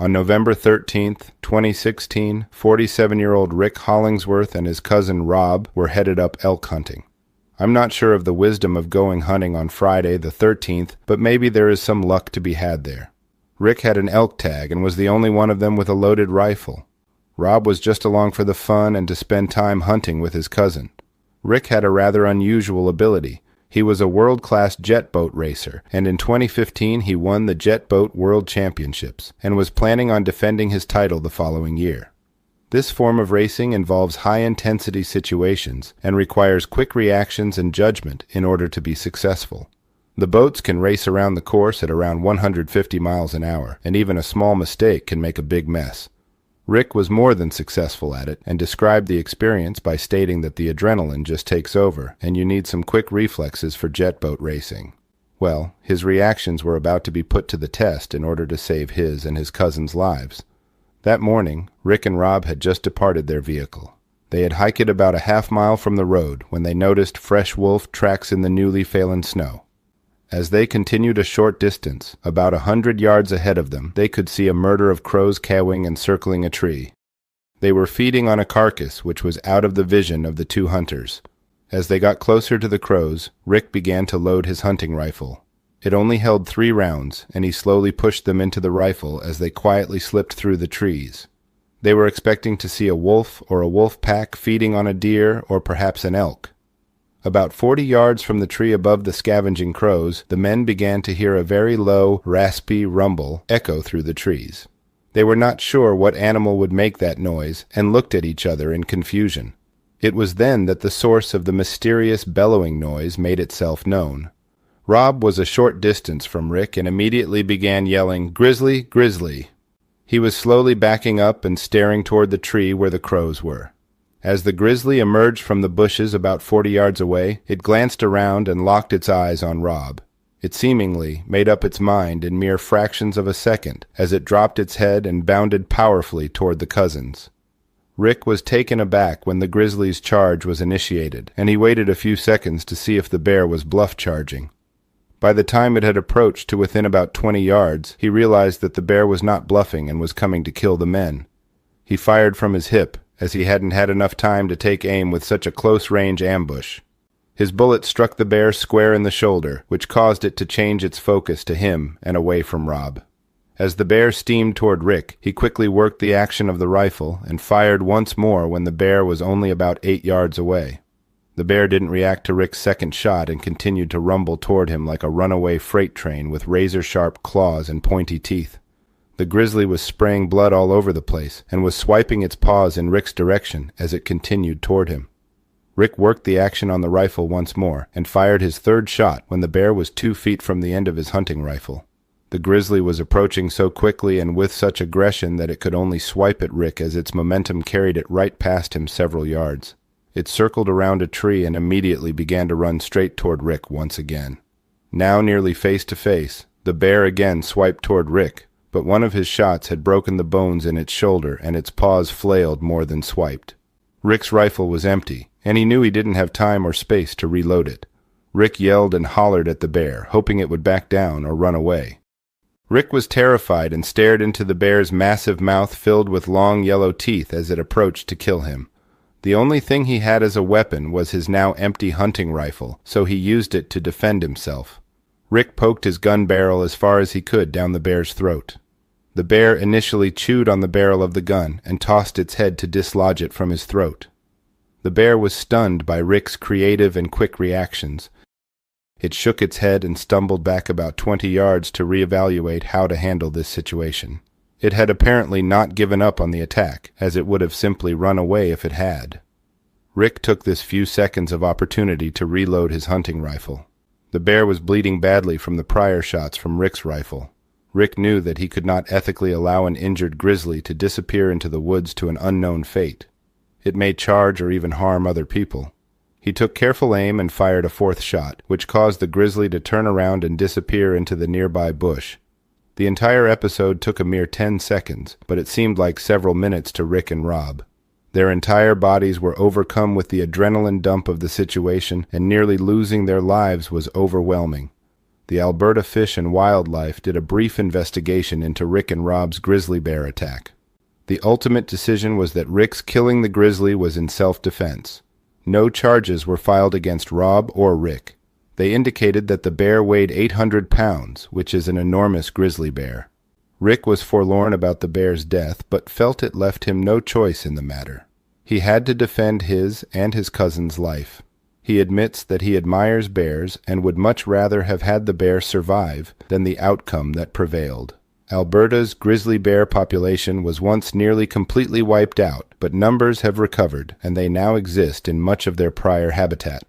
On November 13, 2016, 47-year-old Rick Hollingsworth and his cousin Rob were headed up elk hunting. I'm not sure of the wisdom of going hunting on Friday the 13th, but maybe there is some luck to be had there. Rick had an elk tag and was the only one of them with a loaded rifle. Rob was just along for the fun and to spend time hunting with his cousin. Rick had a rather unusual ability. He was a world-class jet boat racer, and in 2015 he won the Jet Boat World Championships, and was planning on defending his title the following year. This form of racing involves high-intensity situations, and requires quick reactions and judgment in order to be successful. The boats can race around the course at around 150 miles an hour, and even a small mistake can make a big mess. Rick was more than successful at it, and described the experience by stating that the adrenaline just takes over, and you need some quick reflexes for jet boat racing. Well, his reactions were about to be put to the test in order to save his and his cousin's lives. That morning, Rick and Rob had just departed their vehicle. They had hiked it about a half-mile from the road when they noticed fresh wolf tracks in the newly fallen snow. As they continued a short distance, about 100 yards ahead of them, they could see a murder of crows cawing and circling a tree. They were feeding on a carcass which was out of the vision of the 2 hunters. As they got closer to the crows, Rick began to load his hunting rifle. It only held 3 rounds, and he slowly pushed them into the rifle as they quietly slipped through the trees. They were expecting to see a wolf or a wolf pack feeding on a deer or perhaps an elk. About 40 yards from the tree above the scavenging crows, the men began to hear a very low, raspy rumble echo through the trees. They were not sure what animal would make that noise, and looked at each other in confusion. It was then that the source of the mysterious bellowing noise made itself known. Rob was a short distance from Rick and immediately began yelling, "Grizzly, grizzly!" He was slowly backing up and staring toward the tree where the crows were. As the grizzly emerged from the bushes about 40 yards away, it glanced around and locked its eyes on Rob. It seemingly made up its mind in mere fractions of a second as it dropped its head and bounded powerfully toward the cousins. Rick was taken aback when the grizzly's charge was initiated, and he waited a few seconds to see if the bear was bluff charging. By the time it had approached to within about 20 yards, he realized that the bear was not bluffing and was coming to kill the men. He fired from his hip, as he hadn't had enough time to take aim with such a close-range ambush. His bullet struck the bear square in the shoulder, which caused it to change its focus to him and away from Rob. As the bear steamed toward Rick, he quickly worked the action of the rifle and fired once more when the bear was only about 8 yards away. The bear didn't react to Rick's second shot and continued to rumble toward him like a runaway freight train with razor-sharp claws and pointy teeth. The grizzly was spraying blood all over the place and was swiping its paws in Rick's direction as it continued toward him. Rick worked the action on the rifle once more and fired his third shot when the bear was 2 feet from the end of his hunting rifle. The grizzly was approaching so quickly and with such aggression that it could only swipe at Rick as its momentum carried it right past him several yards. It circled around a tree and immediately began to run straight toward Rick once again. Now nearly face to face, the bear again swiped toward Rick, but one of his shots had broken the bones in its shoulder and its paws flailed more than swiped. Rick's rifle was empty, and he knew he didn't have time or space to reload it. Rick yelled and hollered at the bear, hoping it would back down or run away. Rick was terrified and stared into the bear's massive mouth filled with long yellow teeth as it approached to kill him. The only thing he had as a weapon was his now empty hunting rifle, so he used it to defend himself. Rick poked his gun barrel as far as he could down the bear's throat. The bear initially chewed on the barrel of the gun and tossed its head to dislodge it from his throat. The bear was stunned by Rick's creative and quick reactions. It shook its head and stumbled back about 20 yards to reevaluate how to handle this situation. It had apparently not given up on the attack, as it would have simply run away if it had. Rick took this few seconds of opportunity to reload his hunting rifle. The bear was bleeding badly from the prior shots from Rick's rifle. Rick knew that he could not ethically allow an injured grizzly to disappear into the woods to an unknown fate. It may charge or even harm other people. He took careful aim and fired a fourth shot, which caused the grizzly to turn around and disappear into the nearby bush. The entire episode took a mere 10 seconds, but it seemed like several minutes to Rick and Rob. Their entire bodies were overcome with the adrenaline dump of the situation, and nearly losing their lives was overwhelming. The Alberta Fish and Wildlife did a brief investigation into Rick and Rob's grizzly bear attack. The ultimate decision was that Rick's killing the grizzly was in self-defense. No charges were filed against Rob or Rick. They indicated that the bear weighed 800 pounds, which is an enormous grizzly bear. Rick was forlorn about the bear's death, but felt it left him no choice in the matter. He had to defend his and his cousin's life. He admits that he admires bears and would much rather have had the bear survive than the outcome that prevailed. Alberta's grizzly bear population was once nearly completely wiped out, but numbers have recovered, and they now exist in much of their prior habitat.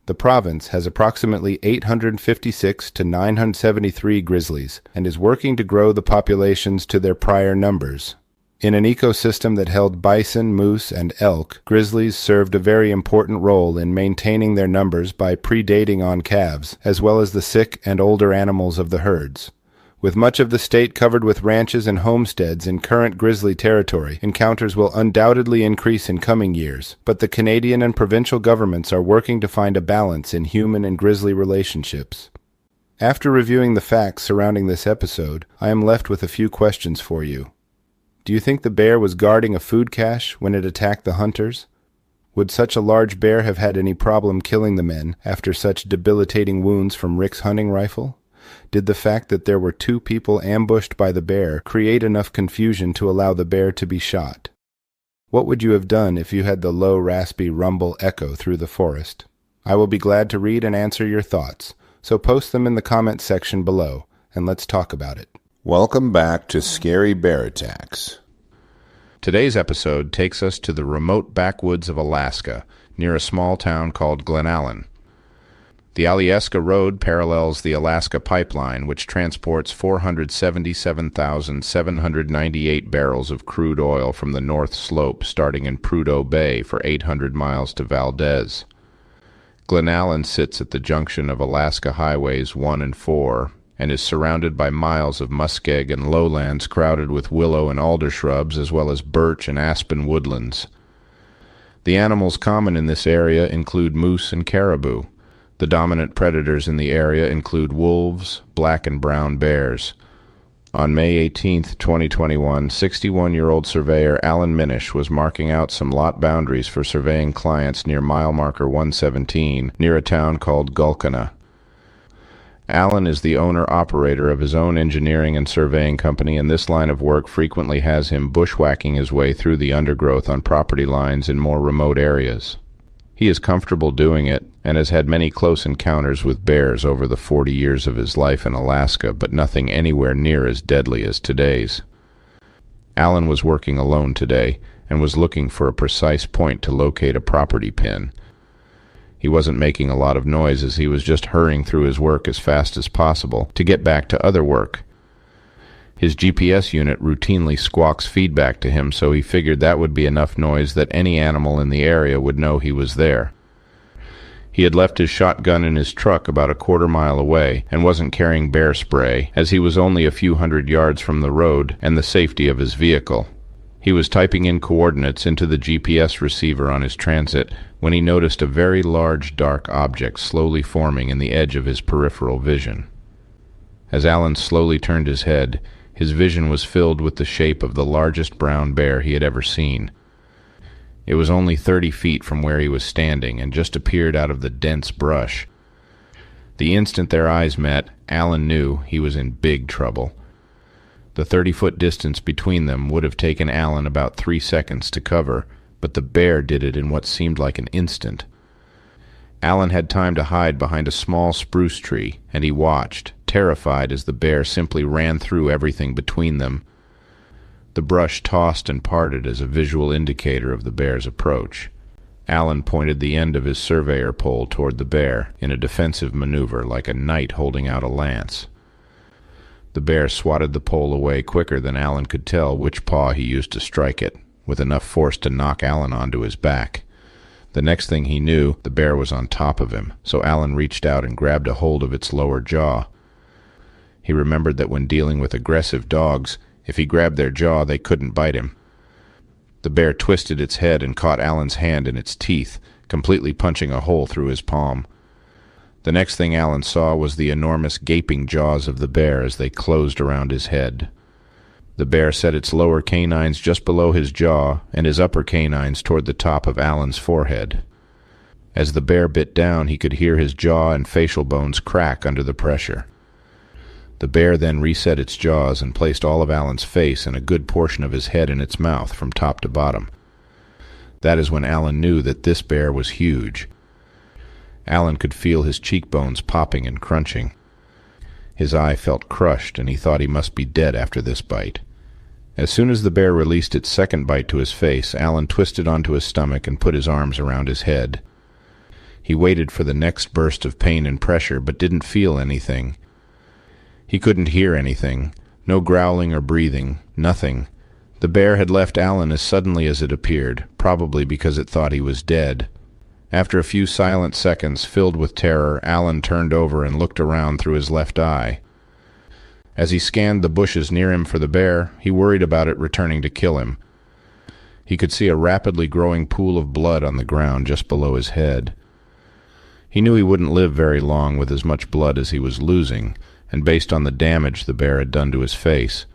The province has approximately 856 to 973 grizzlies, and is working to grow the populations to their prior numbers. In an ecosystem that held bison, moose, and elk, grizzlies served a very important role in maintaining their numbers by predating on calves, as well as the sick and older animals of the herds. With much of the state covered with ranches and homesteads in current grizzly territory, encounters will undoubtedly increase in coming years, but the Canadian and provincial governments are working to find a balance in human and grizzly relationships. After reviewing the facts surrounding this episode, I am left with a few questions for you. Do you think the bear was guarding a food cache when it attacked the hunters? Would such a large bear have had any problem killing the men after such debilitating wounds from Rick's hunting rifle? Did the fact that there were 2 people ambushed by the bear create enough confusion to allow the bear to be shot? What would you have done if you had the low, raspy rumble echo through the forest? I will be glad to read and answer your thoughts, so post them in the comment section below, and let's talk about it. Welcome back to Scary Bear Attacks. Today's episode takes us to the remote backwoods of Alaska, near a small town called Glenallen. The Alyeska Road parallels the Alaska Pipeline, which transports 477,798 barrels of crude oil from the North Slope starting in Prudhoe Bay for 800 miles to Valdez. Glenallen sits at the junction of Alaska Highways 1 and 4 and is surrounded by miles of muskeg and lowlands crowded with willow and alder shrubs as well as birch and aspen woodlands. The animals common in this area include moose and caribou. The dominant predators in the area include wolves, black and brown bears. On May 18, 2021, 61-year-old surveyor Alan Minish was marking out some lot boundaries for surveying clients near mile marker 117, near a town called Gulkana. Alan is the owner-operator of his own engineering and surveying company, and this line of work frequently has him bushwhacking his way through the undergrowth on property lines in more remote areas. He is comfortable doing it, and has had many close encounters with bears over the 40 years of his life in Alaska, but nothing anywhere near as deadly as today's. Alan was working alone today, and was looking for a precise point to locate a property pin. He wasn't making a lot of noise, as he was just hurrying through his work as fast as possible to get back to other work. His GPS unit routinely squawks feedback to him, so he figured that would be enough noise that any animal in the area would know he was there. He had left his shotgun in his truck about a quarter-mile away and wasn't carrying bear spray, as he was only a few hundred yards from the road and the safety of his vehicle. He was typing in coordinates into the GPS receiver on his transit when he noticed a very large dark object slowly forming in the edge of his peripheral vision. As Alan slowly turned his head, his vision was filled with the shape of the largest brown bear he had ever seen. It was only 30 feet from where he was standing and just appeared out of the dense brush. The instant their eyes met, Alan knew he was in big trouble. The 30-foot distance between them would have taken Alan about 3 seconds to cover, but the bear did it in what seemed like an instant. Alan had time to hide behind a small spruce tree, and he watched, terrified, as the bear simply ran through everything between them. The brush tossed and parted as a visual indicator of the bear's approach. Alan pointed the end of his surveyor pole toward the bear in a defensive maneuver, like a knight holding out a lance. The bear swatted the pole away quicker than Alan could tell which paw he used to strike it, with enough force to knock Alan onto his back. The next thing he knew, the bear was on top of him, so Alan reached out and grabbed a hold of its lower jaw. He remembered that when dealing with aggressive dogs, if he grabbed their jaw, they couldn't bite him. The bear twisted its head and caught Alan's hand in its teeth, completely punching a hole through his palm. The next thing Alan saw was the enormous gaping jaws of the bear as they closed around his head. The bear set its lower canines just below his jaw and his upper canines toward the top of Alan's forehead. As the bear bit down, he could hear his jaw and facial bones crack under the pressure. The bear then reset its jaws and placed all of Alan's face and a good portion of his head in its mouth from top to bottom. That is when Alan knew that this bear was huge. Alan could feel his cheekbones popping and crunching. His eye felt crushed, and he thought he must be dead after this bite. As soon as the bear released its second bite to his face, Alan twisted onto his stomach and put his arms around his head. He waited for the next burst of pain and pressure, but didn't feel anything. He couldn't hear anything, no growling or breathing, nothing. The bear had left Alan as suddenly as it appeared, probably because it thought he was dead. After a few silent seconds filled with terror, Alan turned over and looked around through his left eye. As he scanned the bushes near him for the bear, he worried about it returning to kill him. He could see a rapidly growing pool of blood on the ground just below his head. He knew he wouldn't live very long with as much blood as he was losing, and based on the damage the bear had done to his face.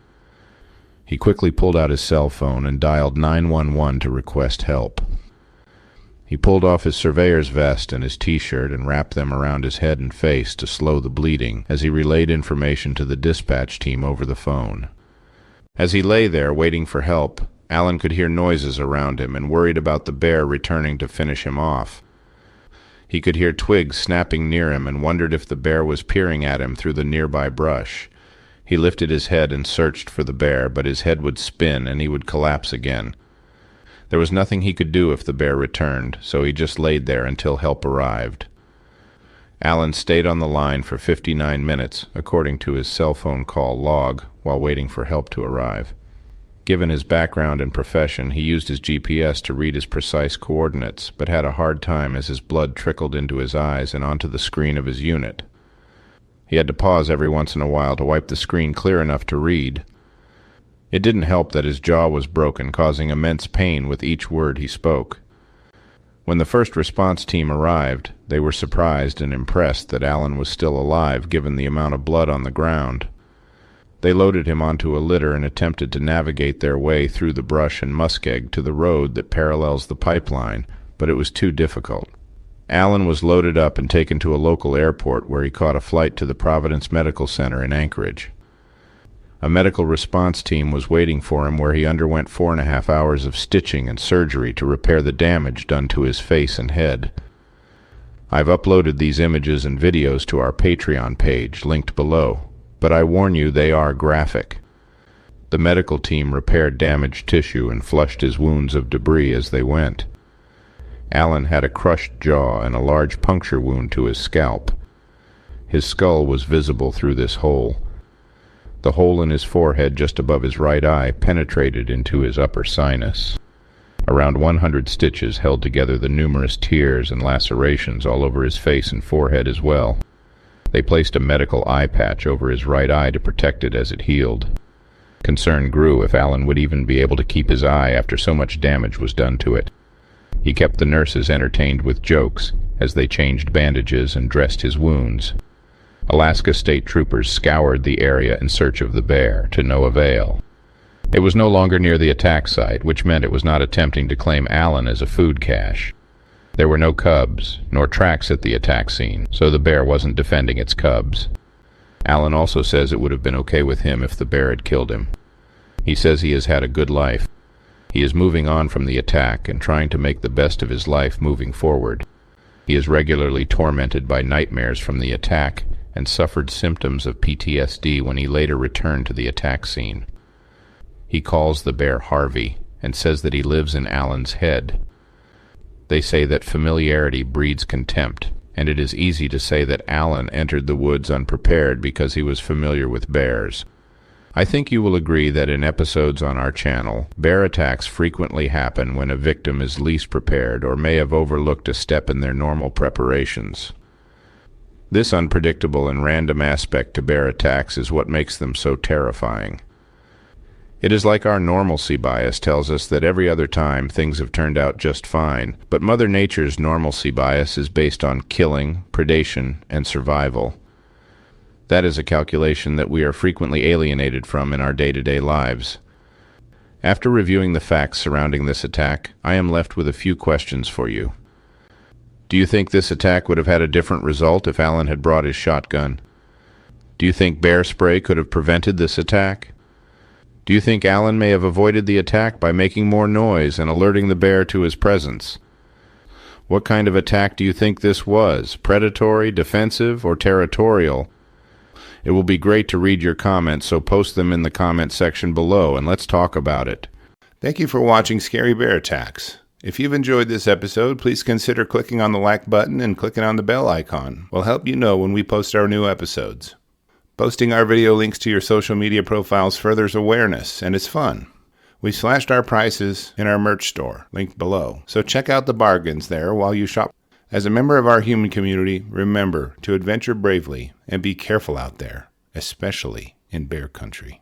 He quickly pulled out his cell phone and dialed 911 to request help. He pulled off his surveyor's vest and his T-shirt and wrapped them around his head and face to slow the bleeding as he relayed information to the dispatch team over the phone. As he lay there waiting for help, Alan could hear noises around him and worried about the bear returning to finish him off. He could hear twigs snapping near him and wondered if the bear was peering at him through the nearby brush. He lifted his head and searched for the bear, but his head would spin and he would collapse again. There was nothing he could do if the bear returned, so he just laid there until help arrived. Alan stayed on the line for 59 minutes, according to his cell phone call log, while waiting for help to arrive. Given his background and profession, he used his GPS to read his precise coordinates, but had a hard time as his blood trickled into his eyes and onto the screen of his unit. He had to pause every once in a while to wipe the screen clear enough to read. It didn't help that his jaw was broken, causing immense pain with each word he spoke. When the first response team arrived, they were surprised and impressed that Alan was still alive given the amount of blood on the ground. They loaded him onto a litter and attempted to navigate their way through the brush and muskeg to the road that parallels the pipeline, but it was too difficult. Alan was loaded up and taken to a local airport where he caught a flight to the Providence Medical Center in Anchorage. A medical response team was waiting for him where he underwent 4.5 hours of stitching and surgery to repair the damage done to his face and head. I've uploaded these images and videos to our Patreon page, linked below, but I warn you they are graphic. The medical team repaired damaged tissue and flushed his wounds of debris as they went. Alan had a crushed jaw and a large puncture wound to his scalp. His skull was visible through this hole. The hole in his forehead just above his right eye penetrated into his upper sinus. Around 100 stitches held together the numerous tears and lacerations all over his face and forehead as well. They placed a medical eye patch over his right eye to protect it as it healed. Concern grew if Alan would even be able to keep his eye after so much damage was done to it. He kept the nurses entertained with jokes as they changed bandages and dressed his wounds. Alaska State Troopers scoured the area in search of the bear, to no avail. It was no longer near the attack site, which meant it was not attempting to claim Alan as a food cache. There were no cubs, nor tracks at the attack scene, so the bear wasn't defending its cubs. Alan also says it would have been okay with him if the bear had killed him. He says he has had a good life. He is moving on from the attack and trying to make the best of his life moving forward. He is regularly tormented by nightmares from the attack and suffered symptoms of PTSD when he later returned to the attack scene. He calls the bear Harvey and says that he lives in Alan's head. They say that familiarity breeds contempt, and it is easy to say that Alan entered the woods unprepared because he was familiar with bears. I think you will agree that in episodes on our channel, bear attacks frequently happen when a victim is least prepared or may have overlooked a step in their normal preparations. This unpredictable and random aspect to bear attacks is what makes them so terrifying. It is like our normalcy bias tells us that every other time things have turned out just fine, but Mother Nature's normalcy bias is based on killing, predation, and survival. That is a calculation that we are frequently alienated from in our day-to-day lives. After reviewing the facts surrounding this attack, I am left with a few questions for you. Do you think this attack would have had a different result if Alan had brought his shotgun? Do you think bear spray could have prevented this attack? Do you think Alan may have avoided the attack by making more noise and alerting the bear to his presence? What kind of attack do you think this was? Predatory, defensive, or territorial? It will be great to read your comments, so post them in the comment section below and let's talk about it. Thank you for watching Scary Bear Attacks. If you've enjoyed this episode, please consider clicking on the like button and clicking on the bell icon. We'll help you know when we post our new episodes. Posting our video links to your social media profiles furthers awareness, and it's fun. We slashed our prices in our merch store, linked below, so check out the bargains there while you shop. As a member of our human community, remember to adventure bravely and be careful out there, especially in bear country.